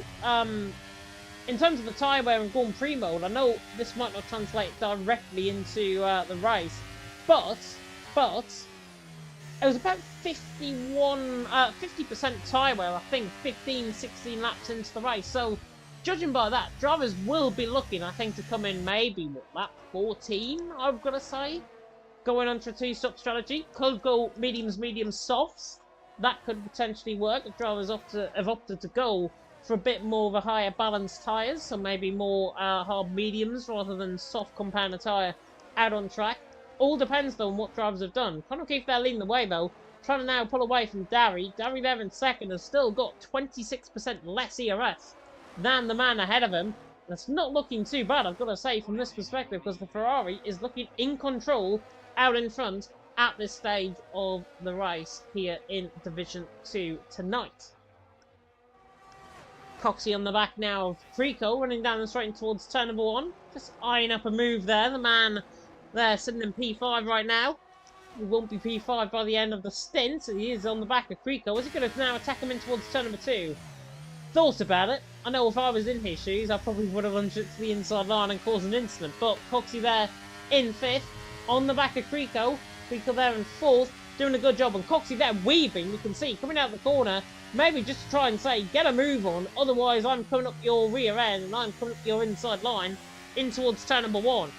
terms of the tyre wear and Grand Prix mode, I know this might not translate directly into the race, but it was about 50% tyre wear, I think, 15, 16 laps into the race. So, judging by that, drivers will be looking, I think, to come in maybe, what, lap 14, I've got to say. Going on to a 2-stop strategy. Could go mediums, softs. That could potentially work if drivers have opted to go for a bit more of a higher balanced tyres. So maybe more hard mediums rather than soft compounded tyre out on track. All depends, though, on what drivers have done. Conor O'Keefe there leading the way, though. Trying to now pull away from Darry. Darry there in 2nd has still got 26% less ERS than the man ahead of him. That's not looking too bad, I've got to say, from this perspective, because the Ferrari is looking in control out in front at this stage of the race here in Division 2 tonight. Coxey on the back now of Frico, running down the straight towards turn number 1. Just eyeing up a move there. The man there sitting in P5 right now. He won't be P5 by the end of the stint. So he is on the back of Frico. Is he going to now attack him in towards turn number 2? Thought about it. I know if I was in his shoes, I probably would have lunged it to the inside line and caused an incident. But Coxey there in 5th, on the back of Frico. Frico there in 4th, doing a good job. And Coxey there weaving, you can see, coming out the corner. Maybe just to try and say, get a move on, otherwise I'm coming up your rear end and I'm coming up your inside line in towards turn number 1.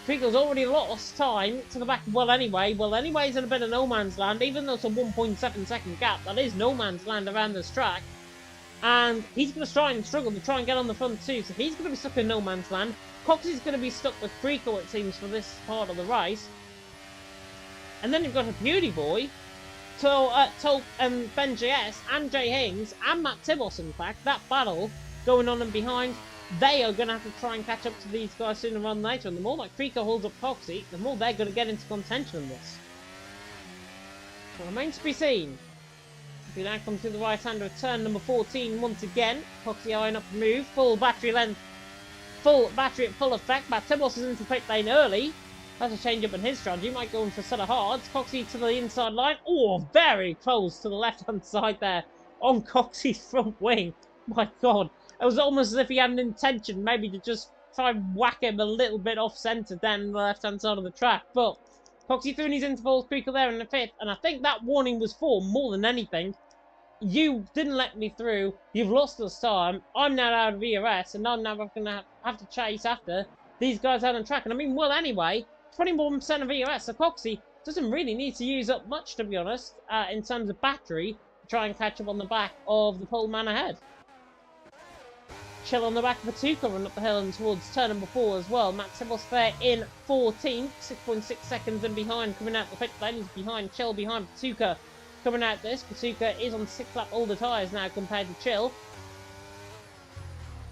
Frico's already lost time to the back. Well, anyways in a bit of no man's land, even though it's a 1.7 second gap, that is no man's land around this track. And he's going to try and struggle to try and get on the front too, so he's going to be stuck in no man's land. Coxey's going to be stuck with Frico, it seems, for this part of the race. And then you've got a beauty boy. Tope and Ben JS and Jay Hings and Matt Tibos, in fact, that battle going on and behind, they are going to have to try and catch up to these guys sooner rather than later. And the more like Frico holds up Coxey, the more they're going to get into contention in this. So it remains to be seen. We now come to the right hand of turn number 14 once again. Coxey eyeing up the move, full battery length, full battery at full effect. Matt Tibos is into pit lane early. That's a change up in his strategy. Might go in for a set of hards. Coxey to the inside line. Oh, very close to the left-hand side there on Coxey's front wing. My God. It was almost as if he had an intention maybe to just try and whack him a little bit off-centre down the left-hand side of the track. But Coxey threw in his intervals, Frico there in the 5th. And I think that warning was for more than anything. You didn't let me through. You've lost us time. I'm now out of ERS. And I'm now going to have to chase after these guys out on track. And I mean, well, anyway, 21% of ERS, so Coxey doesn't really need to use up much, to be honest, in terms of battery, to try and catch up on the back of the pole man ahead. Chill on the back of Patuka, run up the hill and towards turn number 4 as well. Matt Tibos there in 14th, 6.6 seconds in behind, coming out the pit lane. He's behind Chill, behind Patuka, coming out this. Patuka is on 6-lap older tyres now compared to Chill.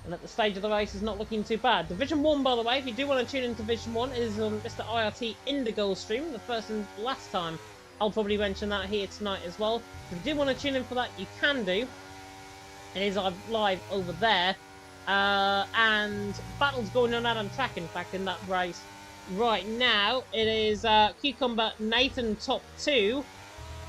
And at the stage of the race is not looking too bad. Division 1, by the way, if you do want to tune in to Division 1, is on Mr. IRT Indigo stream. The first and last time. I'll probably mention that here tonight as well. If you do want to tune in for that, you can do. It is live over there. And battles going on out on track, in fact, in that race. Right now, it is Cucumber Nathan top 2.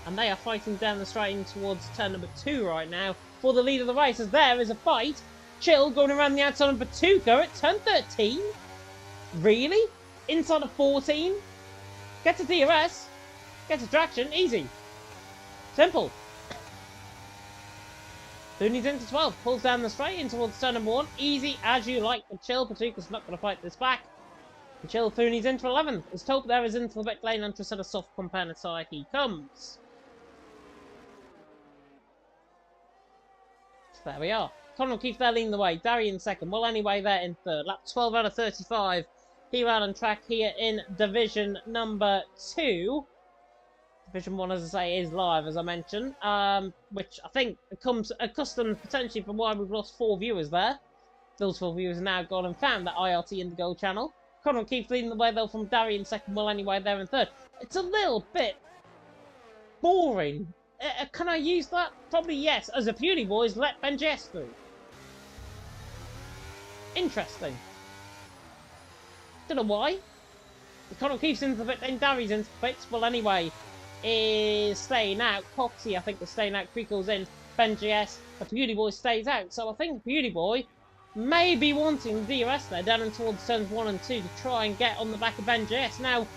And they are fighting down the straight in towards turn number 2 right now. For the lead of the race, as there is a fight. Chill going around the outside of Patuka at turn 13? Really? Inside of 14? Get to DRS. Get to traction. Easy. Simple. Looney's into 12. Pulls down the straight in towards turn number 1. Easy as you like for Chill. Patuka's not going to fight this back. And Chill Fooney's into 11th. As Tope there is into the back lane onto a set of soft compound side he comes. So there we are. Conor keeps there leading the way. Darry in 2nd. Well, anyway, they're in 3rd. Lap 12 out of 35. Here out on track here in Division number 2. Division 1, as I say, is live, as I mentioned. Which I think comes accustomed potentially from why we've lost 4 viewers there. Those 4 viewers are now gone and found that IRT Indigo channel. Conor keeps leading the way, though, from Darry in 2nd. Well, anyway, they're in 3rd. It's a little bit boring. Can I use that? Probably yes. As a Beauty Boys, let Ben JS through. Interesting. Don't know why. Conor keeps into the pit, then Darry's into the pits. Well, anyway, is staying out. Coxey, I think, is staying out. Creekle's in. Ben JS, the Beauty Boy stays out. So I think Beauty Boy may be wanting DRS there down towards turns 1 and 2 to try and get on the back of Ben JS. Now,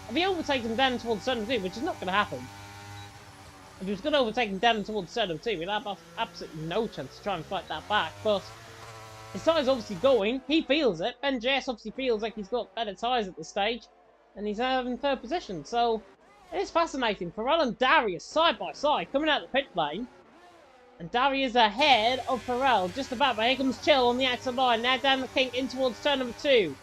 if he overtakes him down towards turn 2, which is not going to happen. If he was going to overtake him down towards turn 2, we'd have absolutely no chance to try and fight that back. But his tyres obviously going. He feels it. Ben JS obviously feels like he's got better tyres at this stage. And he's in 3rd position. So it is fascinating. Pharrell and Darry are side by side coming out the pit lane. And Darry is ahead of Pharrell just about. But here comes Chill on the outside line. Now down the kink in towards turn number 2.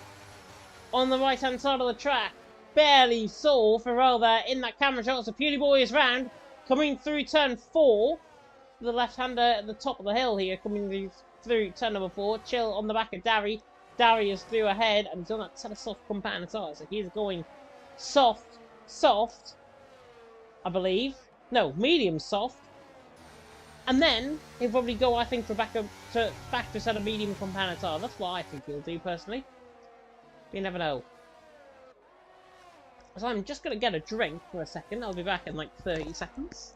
On the right hand side of the track. Barely saw Pharrell there in that camera shot. So Beauty Boy is round. Coming through turn 4. The left hander at the top of the hill here. Coming through turn number 4. Chill on the back of Darry. Darius through ahead, and he's on that set of soft compound tyres. So he's going soft, soft, I believe. No, medium soft. And then he'll probably go, I think, back to a set of medium compound tyre. That's what I think he'll do, personally. You never know. So I'm just going to get a drink for a second. I'll be back in like 30 seconds.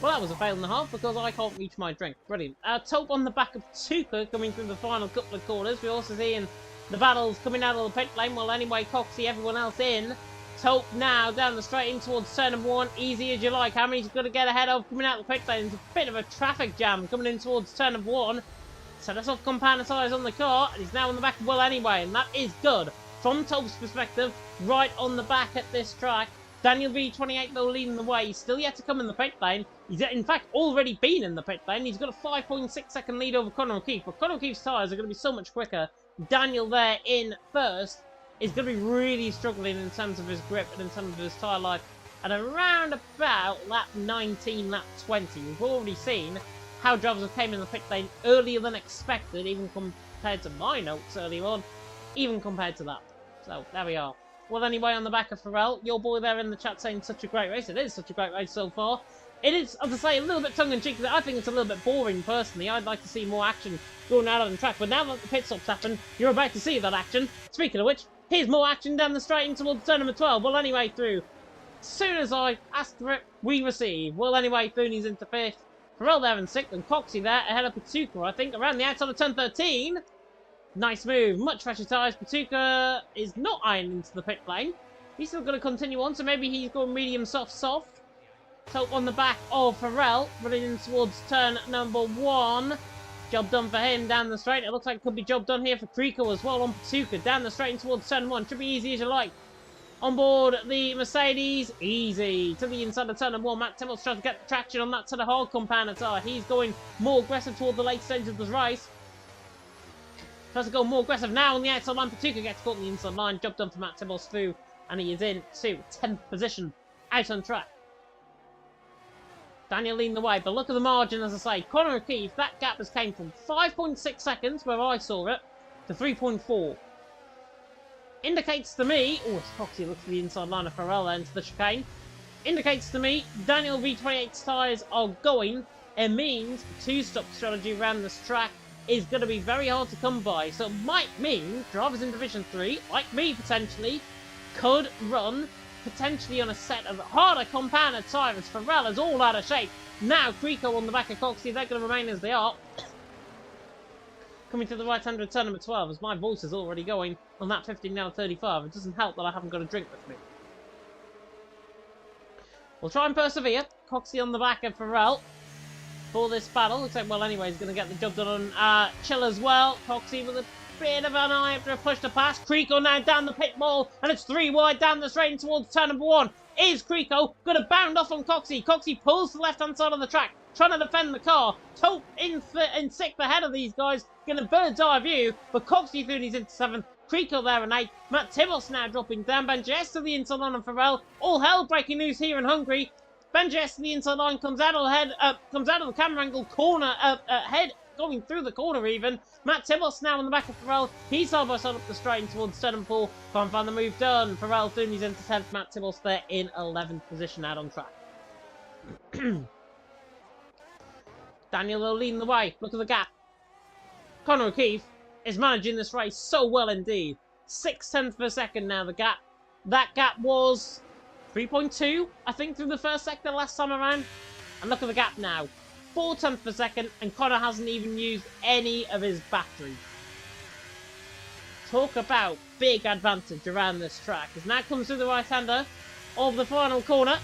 Well, that was a fail and a half because I can't reach my drink. Brilliant. Taupe on the back of Tuka coming through the final couple of corners. We're also seeing the battles coming out of the pit lane. Well, anyway, Coxie, everyone else in. Taupe now down the straight in towards turn number 1. Easy as you like. How many's going to get ahead of coming out of the pit lane? There's a bit of a traffic jam coming in towards turn number 1. So that's off compound tyres on the car. And he's now on the back of Will anyway. And that is good. From Taupe's perspective, right on the back at this track. Daniel V28 though leading the way. He's still yet to come in the pit lane. He's in fact already been in the pit lane. He's got a 5.6 second lead over Conor O'Keefe. But Conor O'Keefe's tyres are going to be so much quicker. Daniel there in first is going to be really struggling in terms of his grip and in terms of his tyre life. And around about lap 19, lap 20, we've already seen how drivers have came in the pit lane earlier than expected, even compared to my notes earlier on, even compared to that. So there we are. Well, anyway, on the back of Pharrell, your boy there in the chat saying such a great race. It is such a great race so far. It is, as I say, a little bit tongue-in-cheek. I think it's a little bit boring, personally. I'd like to see more action going out on the track. But now that the pit stop's happened, you're about to see that action. Speaking of which, here's more action down the straight into towards turn number 12. Well, anyway, through. As soon as I ask for it, we receive. Well, anyway, Thuney's into 5th. Pharrell there in 6th, and Coxie there ahead of Patuka, I think, around the outside of turn 13. Nice move. Much fresher tyres. Patuka is not ironed into the pit lane. He's still going to continue on, so maybe he's going medium soft soft. So on the back of Pharrell, running in towards turn number 1. Job done for him down the straight. It looks like it could be job done here for Creco as well on Patuka. Down the straight in towards turn 1. Should be easy as you like. On board the Mercedes, easy. To the inside of turn number 1. Matt Timmels trying to get traction on that to the hard compound tyre. He's going more aggressive toward the late stages of the race. Tries to go more aggressive now on the outside line. Patuka gets caught on the inside line. Job done for Matt Timmels through. And he is in to 10th position, out on track. Daniel leading the way, but look at the margin, as I say. Conor O'Keefe, that gap has came from 5.6 seconds, where I saw it, to 3.4. Indicates to me, oh, Foxy looks to the inside line of Pharrell there into the chicane. Indicates to me, Daniel V28's tyres are going. It means two-stop strategy around this track is going to be very hard to come by. So it might mean drivers in Division 3, like me potentially, could run potentially on a set of harder compounded tyres. Pharrell is all out of shape. Now Creco on the back of Coxie, they're going to remain as they are. Coming to the right hand of turn number 12, as my voice is already going on that 15 now 35. It doesn't help that I haven't got a drink with me. We'll try and persevere. Coxie on the back of Pharrell for this battle. Looks like, well, anyway, he's going to get the job done on Chill as well. Coxie with a bit of an eye after a push to pass. Creco now down the pit wall, and it's 3 wide down the straight towards turn number 1. Is Creco going to bound off on Coxie? Coxie pulls to the left-hand side of the track, trying to defend the car. Taupe in 6th ahead of these guys, getting a bird's eye view, but Coxie through he's into 7th. Creco there in 8th. Matt Timmels now dropping down. Benjes to the inside line of Pharrell. All hell breaking news here in Hungary. Benjes to the inside line, comes out of the camera angle corner, head going through the corner even. Matt Timmels now on the back of Pharrell. He's side by side up the straight towards turn 4. Can't find the move done. Pharrell soon he's into 10th. Matt Timmels there in 11th position out on track. Daniel leading the way. Look at the gap. Conor O'Keefe is managing this race so well indeed. 6/10 per second now the gap. That gap was 3.2, I think, through the first sector last time around. And look at the gap now. 4/10 per second, and Conor hasn't even used any of his battery. Talk about big advantage around this track. As now comes through the right-hander of the final corner.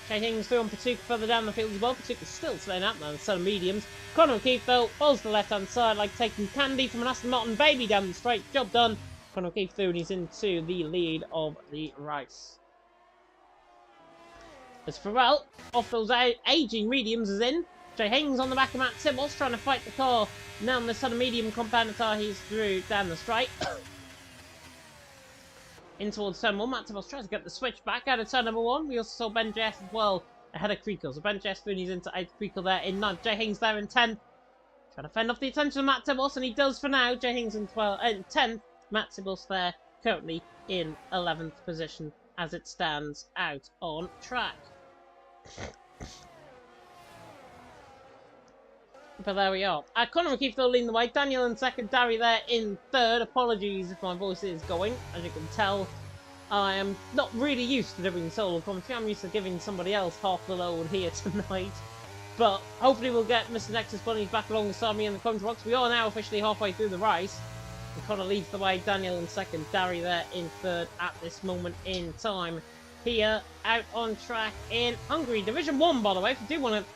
Chasing through on Patuka further down the field as well. Patuka's still staying out there instead of mediums. Conor O'Keefe, though, falls to the left-hand side like taking candy from an Aston Martin baby down the straight. Job done. Conor O'Keefe through, and he's into the lead of the race. As Pharrell, off those aging mediums, is in. Jay Hings on the back of Matt Tibbles trying to fight the car. Now on this sort of medium compound car, he's through down the straight. In towards turn 1, Matt Tibbles tries to get the switch back out of turn number 1. We also saw Ben JS as well ahead of Creekle. So Ben JS Foonies into 8th, Creekle there in 9th. Jay Hings there in 10th. Trying to fend off the attention of Matt Tibbles, and he does for now. Jay Hings in 10th. Matt Tibbles there currently in 11th position as it stands out on track. But there we are. Conor O'Keefe though leading the way. Daniel in 2nd. Darry there in 3rd. Apologies if my voice is going. As you can tell, I am not really used to doing solo commentary. I'm used to giving somebody else half the load here tonight. But hopefully we'll get Mr. Nexus Bunnies back alongside me in the commentary box. We are now officially halfway through the race. And Conor leads the way. Daniel in 2nd. Darry there in 3rd at this moment in time. Here, out on track in Hungary. Division 1, by the way, if you do want to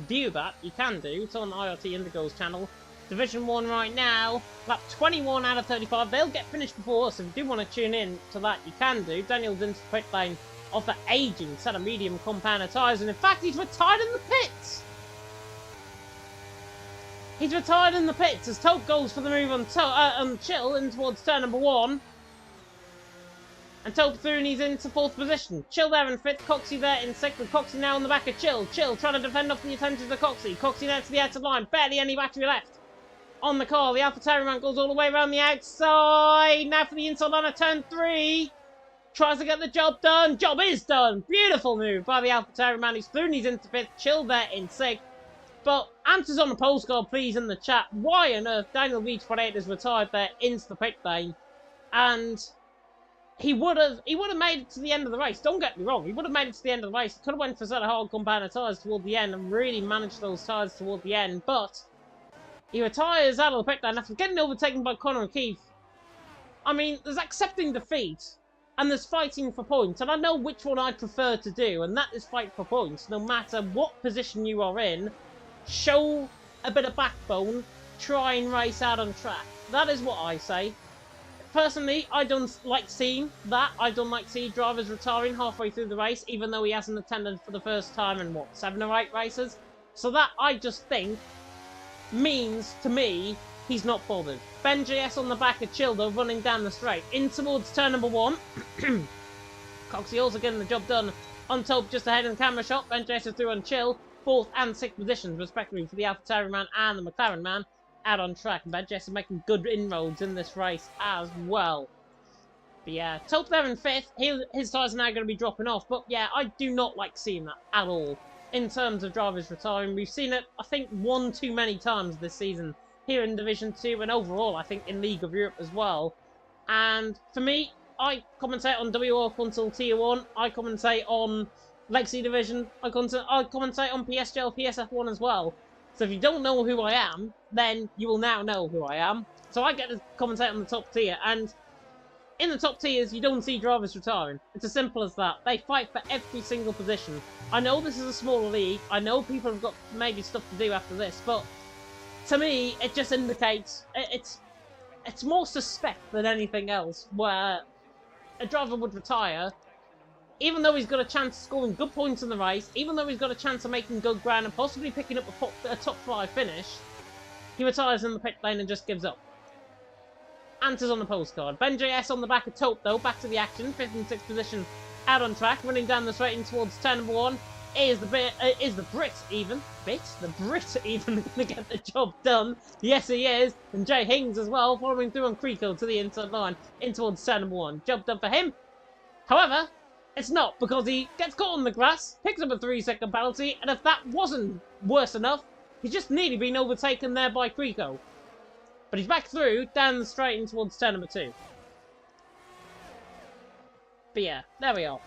view that, you can do. It's on IRT Indigo's channel. Division 1 right now, lap 21 out of 35. They'll get finished before us. If you do want to tune in to that, you can do. Daniel's into the pit lane of the aging set of medium compounder tyres, and in fact, he's retired in the pits. He's retired in the pits as Tope goes for the move on Chill in towards turn number 1. And Tope through and he's into 4th position. Chill there in 5th, Coxie there in 6th, and Coxie now on the back of Chill. Chill trying to defend off the attention of Coxie. Coxie now to the outside line, barely any battery left. On the car, the AlphaTauri man goes all the way around the outside. Now for the inside line of turn 3. Tries to get the job done. Job is done. Beautiful move by the AlphaTauri man. He's through and he's into 5th. Chill there in 6th. But answers on the postcard, please, in the chat. Why on earth Daniel Beach48 is retired there into the pit lane? And he would have made it to the end of the race. Don't get me wrong. He would have made it to the end of the race. He could have went for a set of hard compounder tyres toward the end and really managed those tyres toward the end. But he retires out of the pit lane after getting overtaken by Conor O'Keefe. I mean, there's accepting defeat and there's fighting for points. And I know which one I prefer to do, and that is fight for points. No matter what position you are in, show a bit of backbone, try and race out on track. That is what I say. Personally, I don't like seeing that. I don't like seeing drivers retiring halfway through the race, even though he hasn't attended for the first time in, what, 7 or 8 races? So that, I just think, means, to me, he's not bothered. Ben JS on the back of Chill, though, running down the straight. In towards turn number 1. Coxie also getting the job done on Tope just ahead in the camera shot. Ben JS is through on Chill. 4th and 6th positions, respectively, for the AlphaTauri man and the McLaren man. Out on track, and Ben JS is making good inroads in this race as well. But yeah, Tope there in 5th. His tyres are now going to be dropping off. But yeah, I do not like seeing that at all in terms of drivers retiring. We've seen it, I think, one too many times this season here in Division 2 and overall, I think, in League of Europe as well. And for me, I commentate on WR Console Tier 1. I commentate on Legacy Division. I commentate on PSGL, PSF1 as well. So if you don't know who I am, then you will now know who I am. So I get to commentate on the top tier, and in the top tiers, you don't see drivers retiring. It's as simple as that. They fight for every single position. I know this is a smaller league. I know people have got maybe stuff to do after this, but to me, it just indicates it's more suspect than anything else, where a driver would retire even though he's got a chance of scoring good points in the race, even though he's got a chance of making good ground and possibly picking up a top 5 finish, he retires in the pit lane and just gives up. Answers on the postcard. Ben JS on the back of Tope, though, back to the action, 5th and 6th position, out on track, running down the straight in towards turn number 1. Is the Brit even going to get the job done? Yes, he is. And Jay Hings as well, following through on Creekle to the inside line, in towards turn number 1. Job done for him. However, it's not, because he gets caught on the grass, picks up a 3-second penalty, and if that wasn't worse enough, he's just nearly been overtaken there by Creekle. But he's back through, down the straight in towards turn number 2. But yeah, there we are.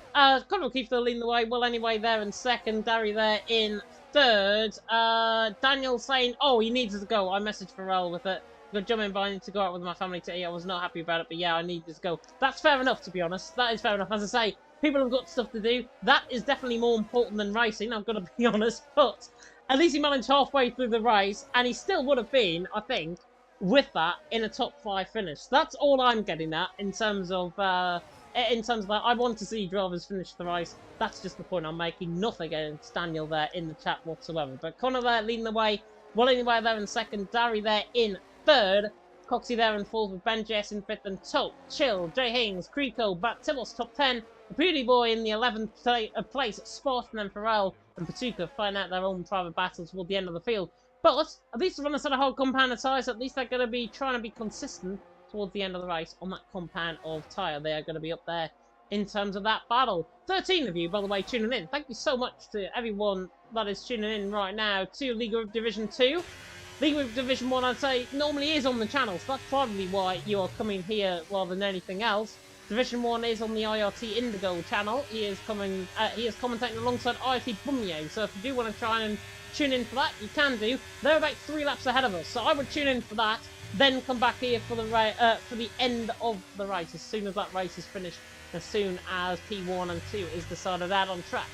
Conor O'Keefe still leading the way. Well, anyway, there in 2nd. Darry there in 3rd. Daniel saying, oh, he needs to go. I messaged Pharrell with it. I'm going to jump in, but I need to go out with my family to eat. I was not happy about it, but yeah, I need to go. That's fair enough, to be honest. That is fair enough. As I say, people have got stuff to do. That is definitely more important than racing, I've got to be honest. But at least he managed halfway through the race, and he still would have been, I think, with that, in a top 5 finish. That's all I'm getting at in terms of in terms of that, I want to see drivers finish the race. That's just the point I'm making. Nothing against Daniel there in the chat whatsoever. But Connor there leading the way. Well, anyway, there in second. Dari there in third. Coxie there in fourth with Ben Jess in fifth and Tope, Chill, Jay Haynes, Creeko, Bat Tibbles top 10. The Beauty Boy in the 11th place spot, and then Pharrell and Patuka fighting out their own private battles toward the end of the field. But at least the runners had a whole compound of tyres. At least they're going to be trying to be consistent towards the end of the race on that compound of tyre. They are going to be up there in terms of that battle. 13 of you, by the way, tuning in. Thank you so much to everyone that is tuning in right now to League of Division 2. League of Division 1, I'd say, normally is on the channel, so that's probably why you are coming here rather than anything else. Division 1 is on the IRT Indigo channel. He is commentating alongside IRT Bumye, so if you do want to try and tune in for that, you can do. They're about 3 laps ahead of us, so I would tune in for that, then come back here for the end of the race, as soon as that race is finished, as soon as P1 and 2 is decided out on track.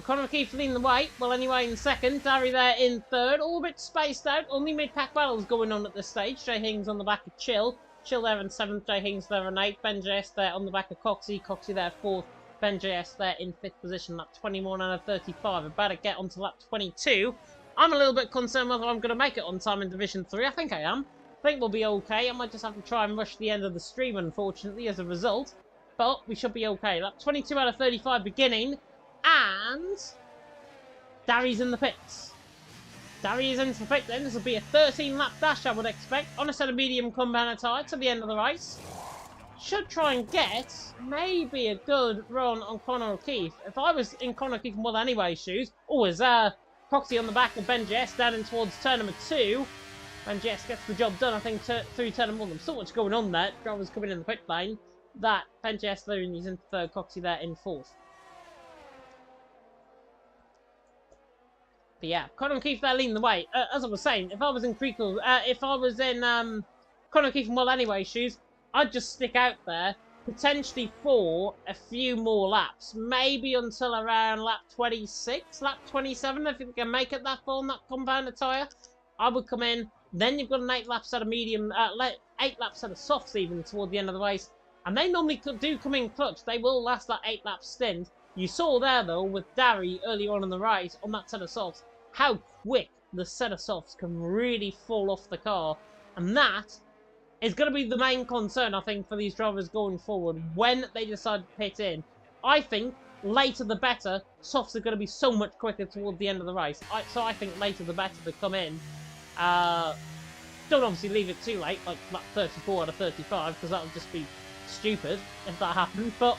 Conor McKeith leading the way. Well, anyway, in second. Dari there in third. All a bit spaced out. Only mid-pack battles going on at this stage. Jay Hings on the back of Chill. Chill there in seventh. Jay Hings there in eighth. Ben JS there on the back of Coxie. Coxie there fourth. Ben JS there in fifth position. Lap 21 out of 35. About to get onto lap 22. I'm a little bit concerned whether I'm going to make it on time in Division 3. I think I am. I think we'll be okay. I might just have to try and rush the end of the stream, unfortunately, as a result. But we should be okay. Lap 22 out of 35 beginning. And Dari's in the pits. Dari is into the pit then. This will be a 13-lap dash, I would expect, on a set of medium compound tyre to the end of the race. Should try and get maybe a good run on Conor O'Keefe. If I was in Conor O'Keefe Well Anyway shoes, always Coxie on the back of Ben Jess down in towards turn number 2. Ben Jess gets the job done, I think, through turn number 1. There's so much going on there. Drivers coming in the pit lane. That Ben Jess there, and he's in third, Coxie there in fourth. But yeah, Conor O'Keefe there leading the way. As I was saying, if I was in Creekle, if I was in Conor O'Keefe Well Anyway shoes, I'd just stick out there, potentially for a few more laps. Maybe until around lap 26, lap 27, if you can make it that far on that compound tyre. I would come in, then you've got an 8-lap set of medium, 8-lap set of softs even toward the end of the race. And they normally do come in clutch. They will last that 8-lap stint. You saw there, though, with Dari earlier on in the race, on that set of softs, how quick the set of softs can really fall off the car. And that is going to be the main concern, I think, for these drivers going forward when they decide to pit in. I think later the better. Softs are going to be so much quicker toward the end of the race. So I think later the better to come in. Don't obviously leave it too late, like 34 out of 35, because that would just be stupid if that happened. But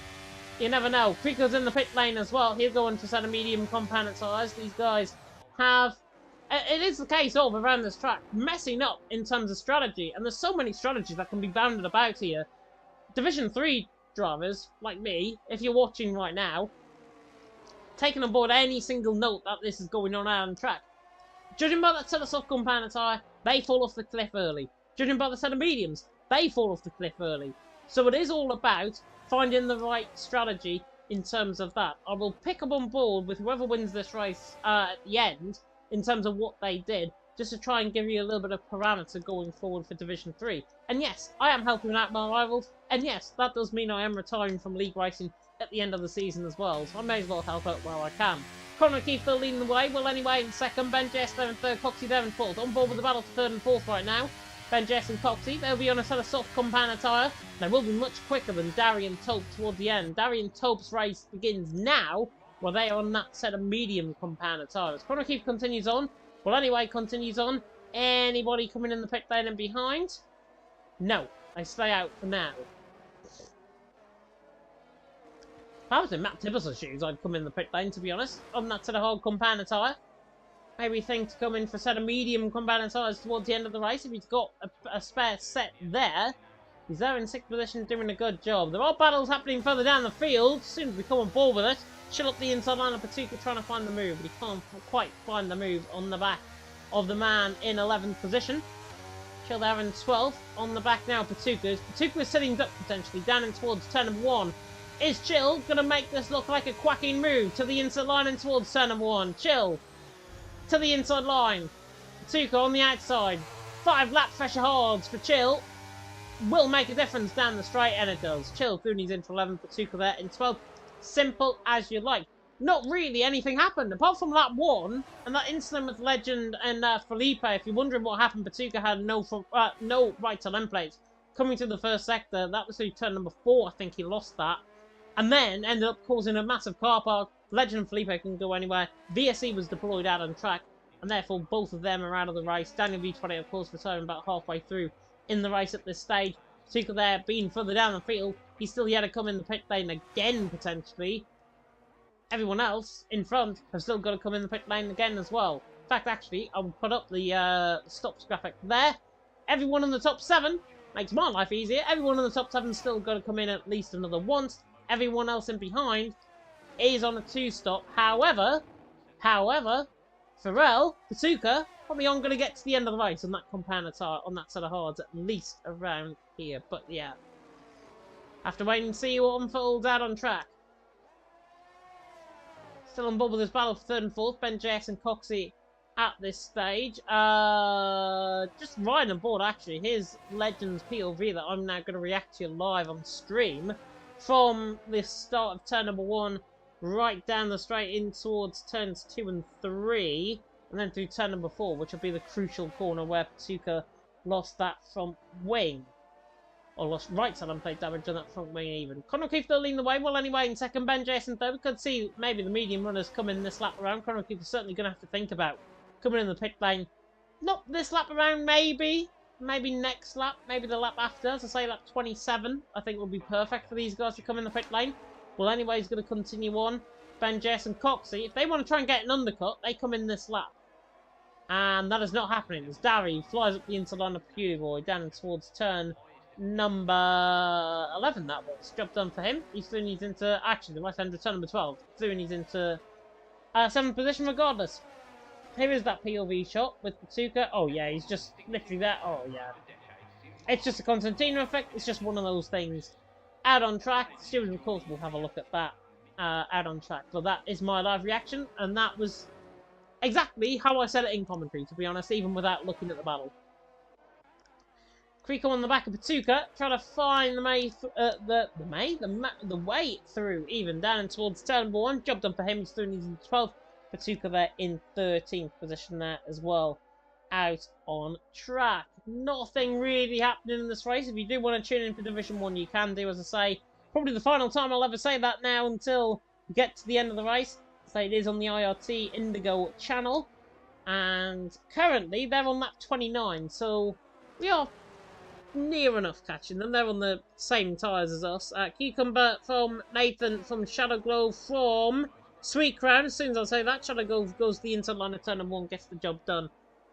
you never know. Creeko's in the pit lane as well. He'll go into a set of medium compound tyres. These guys have... It is the case of around this track, messing up in terms of strategy. And there's so many strategies that can be bounded about here. Division 3 drivers, like me, if you're watching right now, taking on board any single note that this is going on out on track. Judging by that set of soft compound tyre, they fall off the cliff early. Judging by the set of mediums, they fall off the cliff early. So it is all about finding the right strategy in terms of that. I will pick up on board with whoever wins this race at the end in terms of what they did, just to try and give you a little bit of parameter going forward for Division 3. And yes, I am helping out my rivals, and yes, that does mean I am retiring from league racing at the end of the season as well, so I may as well help out where I can. Conor O'Keefe still leading the way. Well, anyway, in second, Ben Jess there in third, Coxie there in fourth. On board with the battle for third and fourth right now. Ben Jess and Coxie, they'll be on a set of soft compound tyre. They will be much quicker than Dari and Tope toward the end. Dari and Tope's race begins now, while they are on that set of medium compound tyres. Conor O'Keefe continues on. Well, anyway, continues on. Anybody coming in the pit lane and behind? No, I stay out for now. If I was in Matt Tibbers' shoes, I'd come in the pit lane, to be honest, on that set of hard compound tyre. Maybe think to come in for a set of medium compound tyres towards the end of the race if he's got a spare set there. He's there in 6th position doing a good job. There are battles happening further down the field. As soon as we come on board with it, chill up the inside line of Patuka trying to find the move, but he can't quite find the move on the back of the man in 11th position. Chill there in 12th. On the back now, Patuka. Patuka is sitting duck potentially down in towards turn number 1. Is Chill going to make this look like a quacking move to the inside line and towards turn number 1? Chill to the inside line. Patuka on the outside. 5 lap pressure hards for Chill. will make a difference down the straight, and it does. Chill, Thuni's in for 11, Patuka there in 12. Simple as you like. Not really anything happened, apart from lap 1, and that incident with Legend and Felipe. If you're wondering what happened, Patuka had no right to lane plates. Coming to the first sector, that was through turn number 4, I think he lost that. And then ended up causing a massive car park. Legend and Felipe couldn't go anywhere. VSE was deployed out on track, and therefore both of them are out of the race. Daniel V20, of course, returning about halfway through in the race at this stage. Patuka there, being further down the field. He's still yet to come in the pit lane again, potentially. Everyone else in front have still got to come in the pit lane again as well. In fact, actually, I'll put up the stops graphic there. Everyone in the top 7 makes my life easier. Everyone in the top 7 still got to come in at least another once. Everyone else in behind is on a 2-stop. However, Pharrell, Patuka, probably aren't going to get to the end of the race on that compound tire, on that set of hards, at least around here. But yeah, have to wait and see what unfolds out on track. Still on board with this battle for 3rd and 4th. Ben JS and Coxie at this stage. Just riding on board, actually. Here's Legends POV that I'm now going to react to live on stream. From the start of turn number 1, right down the straight in towards turns 2 and 3. And then through turn number 4, which will be the crucial corner where Patuka lost that front wing. Or lost right side unplate damage on that front wing even. Conor O'Keefe still leading the way. Well, anyway, in second, Ben Jason third. We could see maybe the medium runners come in this lap around. Conor O'Keefe is certainly going to have to think about coming in the pit lane. Not this lap around, maybe. Maybe next lap. Maybe the lap after. As I say, lap 27, I think will be perfect for these guys to come in the pit lane. Well, anyway, he's going to continue on. Ben Jason Coxie, if they want to try and get an undercut, they come in this lap. And that is not happening. As Darry flies up the inside line of Puboy down towards turn number 11, that was. Job done for him. He still needs into, actually, the left-hander turn number 12. Still needs into 7th position regardless. Here is that POV shot with Patuka. Oh, yeah, he's just literally there. Oh, yeah. It's just a Constantino effect. It's just one of those things. Out on track. Stewards, of course, will have a look at that out on track. But that is my live reaction, and that was exactly how I said it in commentary, to be honest, even without looking at the battle. Creeko on the back of Patuka, trying to find the way through, even down towards turn number 1. Job done for him. He's still in 12th. Patuka there in 13th position there as well, out on track. Nothing really happening in this race. If you do want to tune in for Division 1, you can do, as I say. Probably the final time I'll ever say that now until we get to the end of the race. So it is on the IRT Indigo channel. And currently they're on lap 29, so we are near enough catching them. They're on the same tyres as us. Cucumber from Nathan, from Shadow Glow, from Sweet Crown. As soon as I say that, Shadow Glow goes the inside line of turn number 1, gets the job done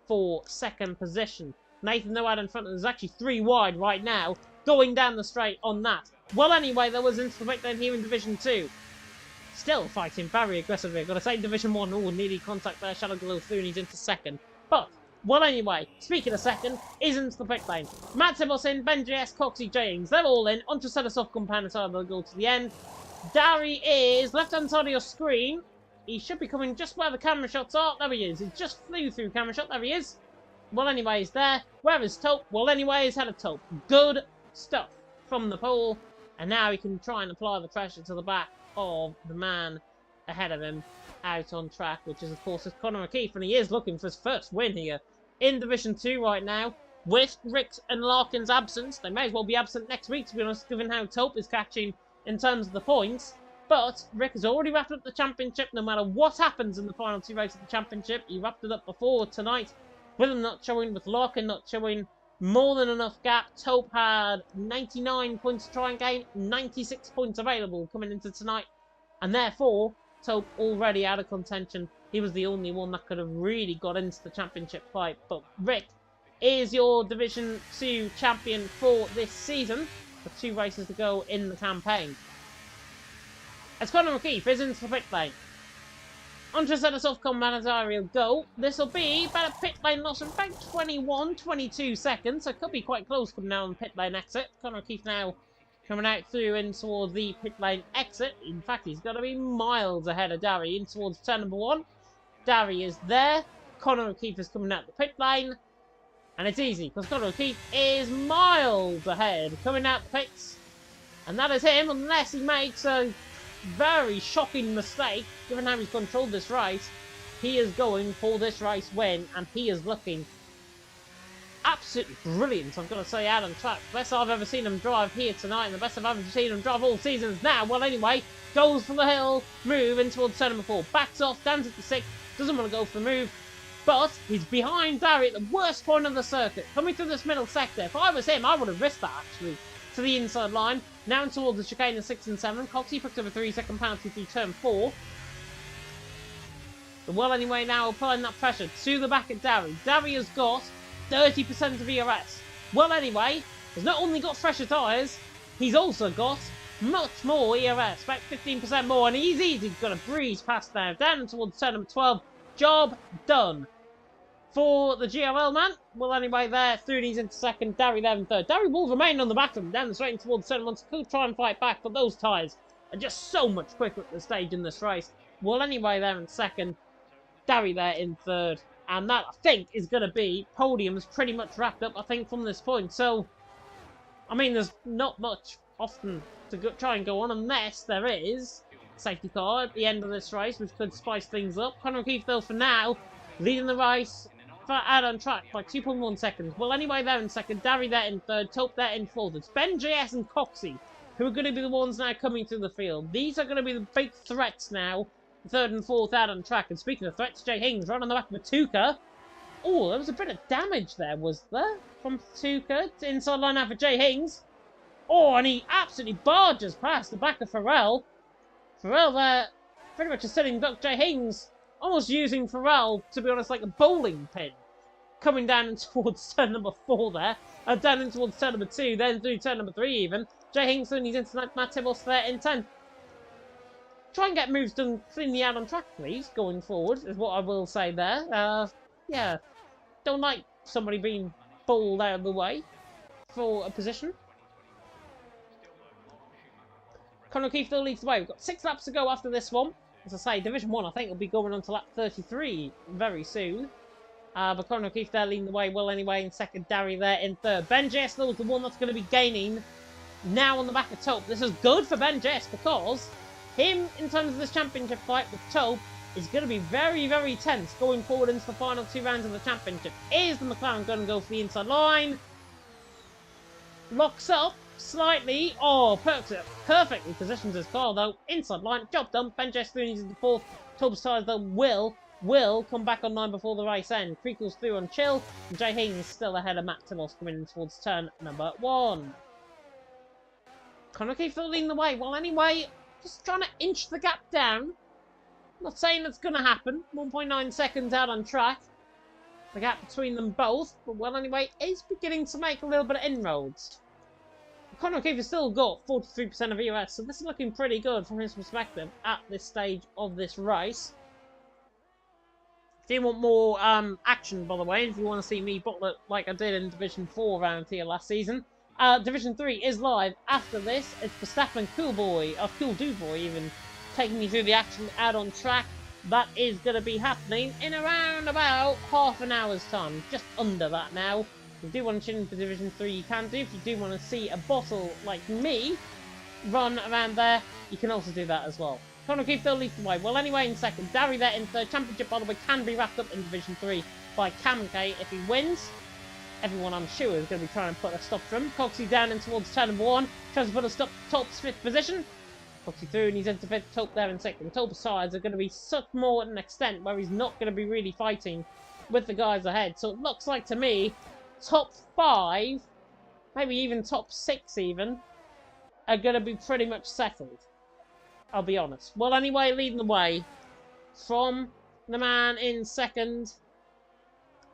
for 2nd position. Nathan, though, out in front, there's actually 3 wide right now, going down the straight on that. Well, anyway, there was into the breakdown here in Division 2. Still fighting very aggressively. I've got to say, Division 1, oh, nearly contact there. Shadow Glow through and he's into 2nd. But well, anyway, speaking of 2nd, is into the pit lane. Matt Tibbles in, Ben JS, Coxie, Jayings, they're all in. Onto set of soft compound side, they'll go to the end. Darry is left-hand side of your screen. He should be coming just where the camera shots are. There he is. He just flew through camera shot. There he is. Well, anyway, he's there. Where is Taupe? Well, anyway, he's had a Taupe. Good stuff from the pole. And now he can try and apply the pressure to the back of the man ahead of him out on track, which is, of course, Conor O'Keefe. And he is looking for his first win here in Division 2 right now. With Rick's and Larkin's absence, they may as well be absent next week, to be honest, given how Taupe is catching in terms of the points. But Rick has already wrapped up the championship. No matter what happens in the final 2 races of the championship, he wrapped it up before tonight. With him not showing, with Larkin not showing, more than enough gap. Taupe had 99 points to try and gain, 96 points available coming into tonight. And therefore, Taupe already out of contention. He was the only one that could have really got into the championship fight. But Rick is your Division 2 champion for this season, with 2 races to go in the campaign. As Conor O'Keefe is into the pit lane. Onto a set of soft combat aerial go. This will be about a pit lane loss of about 22 seconds. So it could be quite close coming down the pit lane exit. Conor O'Keefe now coming out through in towards the pit lane exit. In fact, he's got to be miles ahead of Darry in towards turn number 1. Darry is there. Conor O'Keefe is coming out the pit lane. And it's easy, because Conor O'Keefe is miles ahead, coming out the pits. And that is him, unless he makes a very shocking mistake, given how he's controlled this race. He is going for this race win, and he is looking absolutely brilliant, I've got to say, out on track. Best I've ever seen him drive here tonight, and the best I've ever seen him drive all seasons now. Well, anyway, goes for the hill, move in towards turn number 4, backs off, down to the 6, doesn't want to go for the move, but he's behind Barry at the worst point of the circuit, coming through this middle sector. If I was him, I would have risked that, actually, to the inside line. Now towards the chicane in 6 and 7. Coxey picks up a 3-second penalty through turn 4. But well, anyway, now applying that pressure to the back of Darry. Darry has got 30% of ERS. Well, anyway, he's not only got fresher tyres, he's also got much more ERS, about 15% more, and he's easy. He's got a breeze past now, down towards turn number 12. Job done for the GRL man. Well, anyway, there, Throonies into second, Darry there in third. Darry will remain on the back of him, down the straight towards turn 1, could try and fight back, but those tyres are just so much quicker at this stage in this race. Well, anyway, there in second, Darry there in third. And that, I think, is going to be podiums pretty much wrapped up, I think, from this point. So, I mean, there's not much often to try and go on, unless there is a safety car at the end of this race, which could spice things up. Conor O'Keefe, though, for now, leading the race out on track by 2.1 seconds. Well, anyway, there in second, Darry there in third, Tope there in fourth. It's Ben JS and Coxey who are going to be the ones now coming through the field. These are going to be the big threats now. Third and fourth out on track. And speaking of threats, Jay Hings right on the back of Matuka. Oh, there was a bit of damage there, was there? From Matuka to inside line out for Jay Hings. Oh, and he absolutely barges past the back of Farrell. Farrell there, pretty much a sitting duck. Jay Hings almost using Farrell, to be honest, like a bowling pin. Coming down and towards turn number 4 there. Down in towards turn number 2, then through turn number 3 even. Jay Hings and he's into Matt Tibbles there in 10. Try and get moves done cleanly out on track, please, going forward, is what I will say there. Yeah, don't like somebody being bowled out of the way for a position. Conor O'Keefe still leads the way. We've got 6 laps to go after this one. As I say, Division 1, I think, will be going on to lap 33 very soon. But Conor O'Keefe there leading the way well anyway in second, Darry there in third. Ben Jess is the one that's going to be gaining now on the back of Tope. This is good for Ben Jess because him, in terms of this championship fight with Tope, is going to be very, very tense going forward into the final 2 rounds of the championship. Is the McLaren going to go for the inside line? Locks up slightly. Oh, perks it perfectly. Positions his car, though. Inside line. Job done. Ben Jess Throonies into fourth. Tope's tyres, though, will come back online before the race end. Creakles through on chill. And Jay Hings still ahead of Matt Timos coming in towards turn number 1. Conor O'Keefe still leading the way. Well, anyway, just trying to inch the gap down. Not saying that's going to happen. 1.9 seconds out on track. The gap between them both. But, well, anyway, is beginning to make a little bit of inroads. Conor O'Keefe has still got 43% of EOS, so this is looking pretty good from his perspective at this stage of this race. If you want more action, by the way, if you want to see me bottle it like I did in Division 4 around here last season, Division 3 is live after this. It's Verstappen Cool Boy, or Cool Dude Boy even, taking you through the action out on track. That is going to be happening in around about half an hour's time, just under that now. If you do want to tune into Division 3, you can do. If you do want to see a bottle like me run around there, you can also do that as well. Conor O'Keefe still leads the way. Well, anyway, in second. Darry there in third. Championship, by the way, can be wrapped up in Division 3 by Cam K if he wins. Everyone, I'm sure, is going to be trying to put a stop for him. Coxey down in towards turn number 1. Tries to put a stop to Tope's 5th position. Coxey through and he's into 5th. Tope there in second. Tope's sides are going to be such more at an extent where he's not going to be really fighting with the guys ahead. So it looks like to me, top 5, maybe even top 6 even, are going to be pretty much settled. I'll be honest. Well, anyway, leading the way from the man in second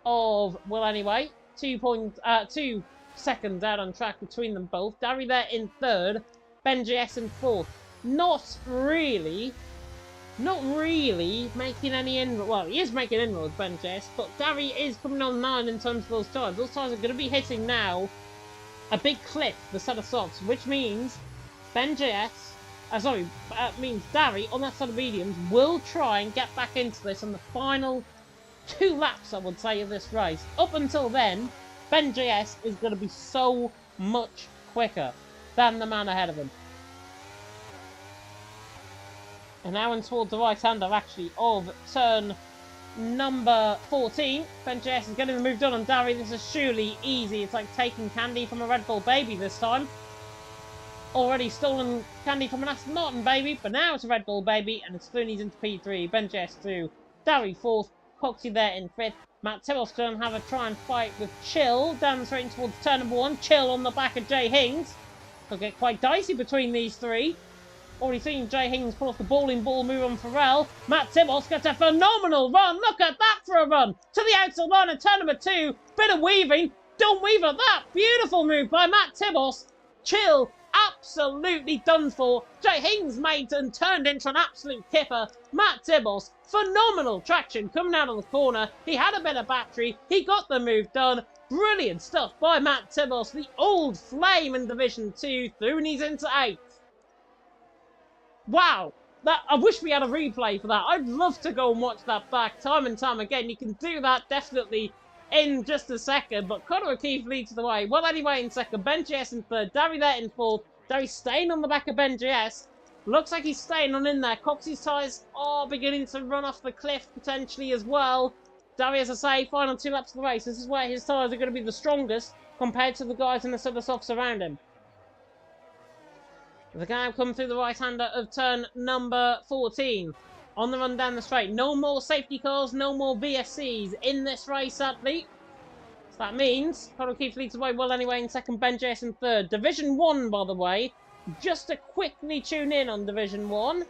of, well, anyway, 2 seconds out on track between them both. Darry there in third, Ben JS in fourth. Not really making any inroads. Well, he is making inroads, Ben JS, but Darry is coming on 9 in terms of those tyres. Those tyres are going to be hitting now a big cliff, the set of softs, which means Ben JS, means Darry on that set of mediums will try and get back into this on the final 2 laps, I would say, of this race. Up until then, Ben JS is going to be so much quicker than the man ahead of him. And now in towards the right-hander, actually, of turn number 14. Ben JS is getting the move done on Dari. This is surely easy. It's like taking candy from a Red Bull baby this time. Already stolen candy from an Aston Martin baby, but now it's a Red Bull baby, and it's Flooney's into P3. Ben JS through. Dari 4th. Coxie there in 5th. Matt Tibbles going to have a try and fight with Chill, demonstrating towards turn number 1. Chill on the back of Jay Hings. It'll get quite dicey between these three. Already seen Jay Hings pull off the bowling ball move on Pharrell. Matt Tibbles gets a phenomenal run. Look at that for a run. To the outside line at turn number 2. Bit of weaving. Don't weave at that. Beautiful move by Matt Tibbles. Chill. Absolutely done for. Jay Hings made and turned into an absolute kipper. Matt Tibbles. Phenomenal traction coming out of the corner. He had a bit of battery. He got the move done. Brilliant stuff by Matt Tibbles. The old flame in Division 2. Flooney's into 8th. Wow, I wish we had a replay for that. I'd love to go and watch that back time and time again. You can do that definitely in just a second, but Conor O'Keefe leads the way. Well, anyway, in second, Ben JS in 3rd, Dari there in 4th. Dari staying on the back of Ben JS. Looks like he's staying on in there. Coxie's tyres are beginning to run off the cliff potentially as well. Dari, as I say, final 2 laps of the race. This is where his tyres are going to be the strongest compared to the guys in the Souther softs around him. The guy come through the right-hander of turn number 14. On the run down the straight. No more safety cars, no more VSCs in this race, sadly. So that means Conor O'Keefe leads the way well anyway in second, Ben JS in 3rd. Division 1, by the way. Just to quickly tune in on Division 1.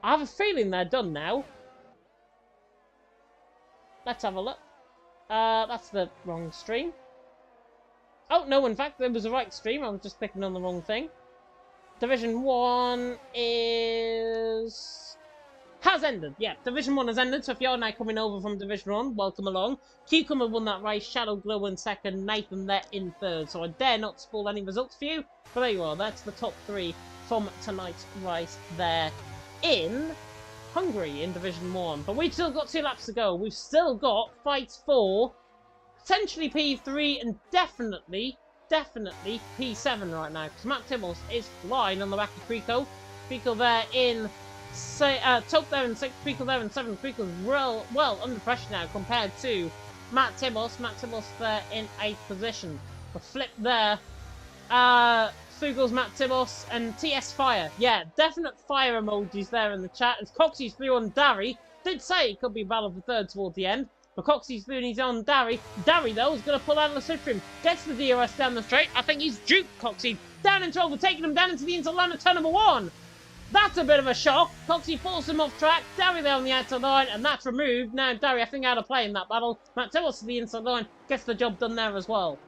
I have a feeling they're done now. Let's have a look. That's the wrong stream. Oh, no, in fact, there was a right stream. I was just clicking on the wrong thing. Division 1 has ended. Yeah, Division 1 has ended, so if you're now coming over from Division 1, welcome along. Cucumber won that race, Shadow Glow in 2nd, Nathan there in 3rd. So I dare not spoil any results for you, but there you are. That's the top 3 from tonight's race there in Hungary in Division 1. But we've still got 2 laps to go. We've still got fights for potentially P3 and definitely P7 right now, because Matt Tibbles is flying on the back of Creco. Creco there in top there in 6th, Creco there in 7th. Creco's well under pressure now compared to Matt Tibbles. Matt Tibbles there in 8th position. The flip there. Through goes Matt Tibbles and TS Fire. Yeah, definite fire emojis there in the chat. As Coxie's through on Dari. Did say it could be battle for 3rd towards the end. But Coxie's Flooney's on Dari. Dari, though, is going to pull out of the slipstream. Gets the DRS down the straight. I think he's duped Coxie. Down into overtaking him down into the inside line of turn number 1. That's a bit of a shock. Coxie falls him off track. Dari there on the outside line, and that's removed. Now, Dari, I think, out of play in that battle. Matt Tibbles to the inside line. Gets the job done there as well.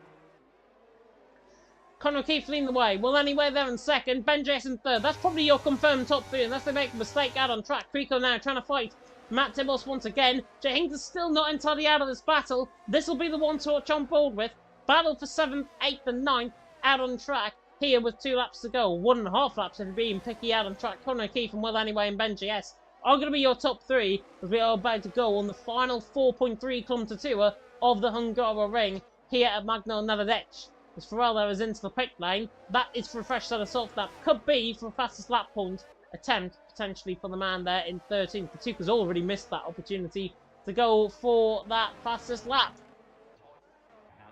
Conor O'Keefe leading the way. Well, anyway, there in 2nd. Ben JS in 3rd. That's probably your confirmed top 3, unless they make a mistake out on track. Creco now trying to fight Matt Tibbles once again. Jay Hings is still not entirely out of this battle. This will be the one to watch on board with. Battle for 7th, 8th and 9th out on track here with 2 laps to go. 1.5 laps if you're being picky out on track. Conor O'Keefe and well anyway and Ben JS are going to be your top 3 as we are about to go on the final 4.3 kilometre tour of the Hungary Ring here at Magno Nevedec. As Pharrell there is into the pit lane. That is for a fresh set of soft lap. Could be for a fastest lap point attempt potentially for the man there in 13th. Katuka's already missed that opportunity to go for that fastest lap.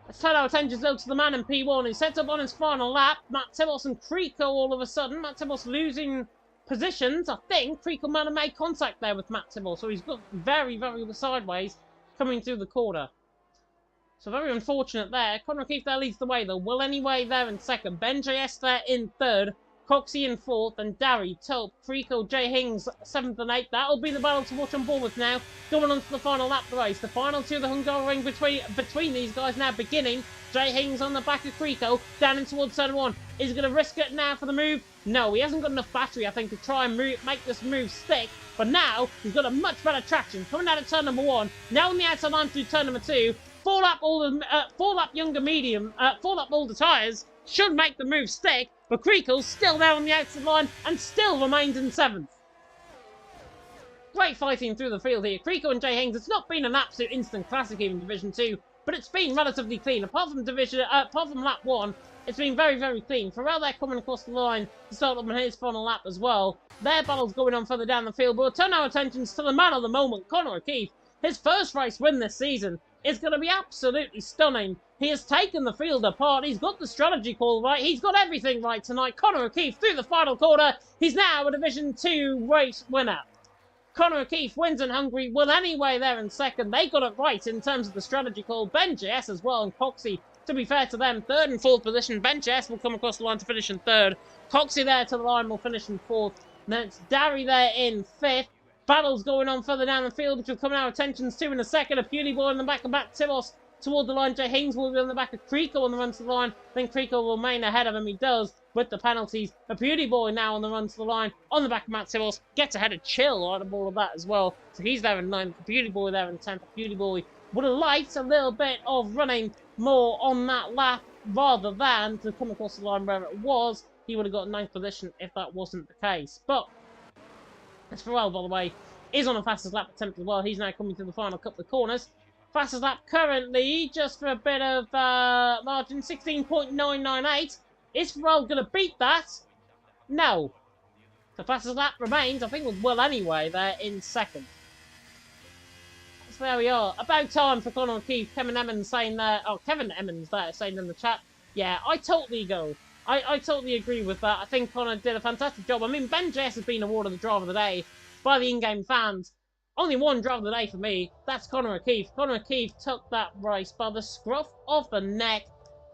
Let's turn our attention though to the man in P1 who sets up on his final lap. Matt Tibbles and Creco all of a sudden. Matt Tibbles losing positions. I think Creco might have made contact there with Matt Tibbles, so he's got very sideways coming through the corner. So very unfortunate there. Conor O'Keefe there leads the way though. Well anyway there in 2nd. Ben JS there in 3rd. Coxie in 4th and Dari, Tulp, Creco, Jay Hings 7th and 8th. That'll be the battle to watch on board with now. Going on to the final lap of the race. The final 2 of the Hungary Ring between these guys now beginning. Jay Hings on the back of Creco down in towards turn 1. Is he going to risk it now for the move? No, he hasn't got enough battery I think to try and make this move stick. But now he's got a much better traction coming out of turn number 1. Now on the outside line through turn number 2. 4 lap older tyres should make the move stick. But Creco's still there on the outside line and still remains in 7th. Great fighting through the field here. Creco and Jay Hings, it's not been an absolute instant classic even in Division 2. but it's been relatively clean. Apart from lap 1, it's been very, very clean. Farrell there coming across the line to start up on his final lap as well. Their battle's going on further down the field, but we'll turn our attentions to the man of the moment, Conor O'Keeffe. His first race win this season is going to be absolutely stunning. He has taken the field apart. He's got the strategy call right. He's got everything right tonight. Conor O'Keeffe through the final quarter. He's now a Division 2 race winner. Conor O'Keeffe wins in Hungary. Will Anyway there in second. They got it right in terms of the strategy call. Ben JS as well and Coxey, to be fair to them, third and fourth position. Ben JS will come across the line to finish in third. Coxey there to the line will finish in fourth. Then it's Darry there in fifth. Battles going on further down the field, which will come our attentions to in a second. A Beauty Boy in the back of Matt Tibos toward the line. Jay Hings will be on the back of Creco on the run to the line. Then Creco will remain ahead of him. He does with the penalties. A Beauty Boy now on the run to the line on the back of Matt Tibos. Gets ahead of Chill out of all of that as well. So he's there in 9th. Beauty Boy there in 10th. Beauty Boy would have liked a little bit of running more on that lap rather than to come across the line where it was. He would have got 9th position if that wasn't the case. But as Farrell, by the way, is on a fastest lap attempt as well. He's now coming to the final couple of corners. Fastest lap currently, just for a bit of margin, 16.998. Is Farrell going to beat that? No. The fastest lap remains, I think, with Will Anyway there in second. So there we are. About time for Conor O'Keeffe. Kevin Emmons saying there. Oh, Kevin Emmons there saying in the chat. Yeah, I totally go. I totally agree with that. I think Conor did a fantastic job. I mean, Ben JS has been awarded the driver of the day by the in-game fans. Only one driver of the day for me. That's Conor O'Keeffe. Conor O'Keeffe took that race by the scruff of the neck.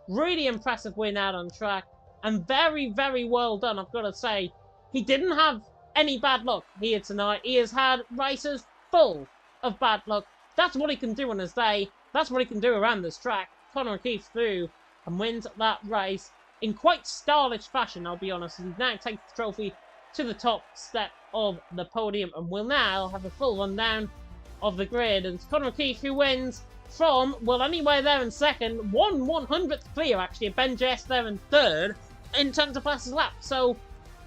Really impressive win out on track. And very, very well done, I've got to say. He didn't have any bad luck here tonight. He has had races full of bad luck. That's what he can do on his day. That's what he can do around this track. Conor O'Keeffe through and wins that race in quite stylish fashion, I'll be honest. He now takes the trophy to the top step of the podium and will now have a full rundown of the grid. And it's Conor O'Keeffe who wins from, well, Anyway there in second, 1/100th clear actually, of Ben JS there in third in terms of fastest lap. So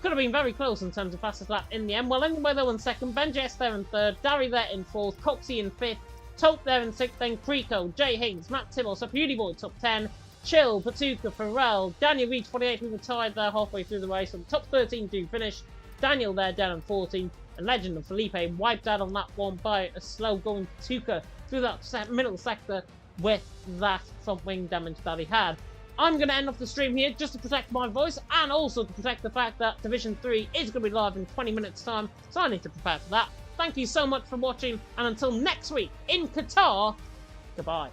could have been very close in terms of fastest lap in the end. Well, Anyway there in second, Ben JS there in third, Darry there in fourth, Coxey in fifth, Tope there in sixth, then Creco, Jay Hings, Matt Tibble, so Beauty Boy top 10, Chill, Patuka, Farrell, Daniel Reed 28 who were tied there halfway through the race, and the top 13 do finish. Daniel there down in 14, and Legend of Felipe wiped out on lap 1 by a slow going Patuka through that middle sector with that front wing damage that he had. I'm going to end off the stream here just to protect my voice and also to protect the fact that Division 3 is going to be live in 20 minutes time, so I need to prepare for that. Thank you so much for watching, and until next week in Qatar, goodbye.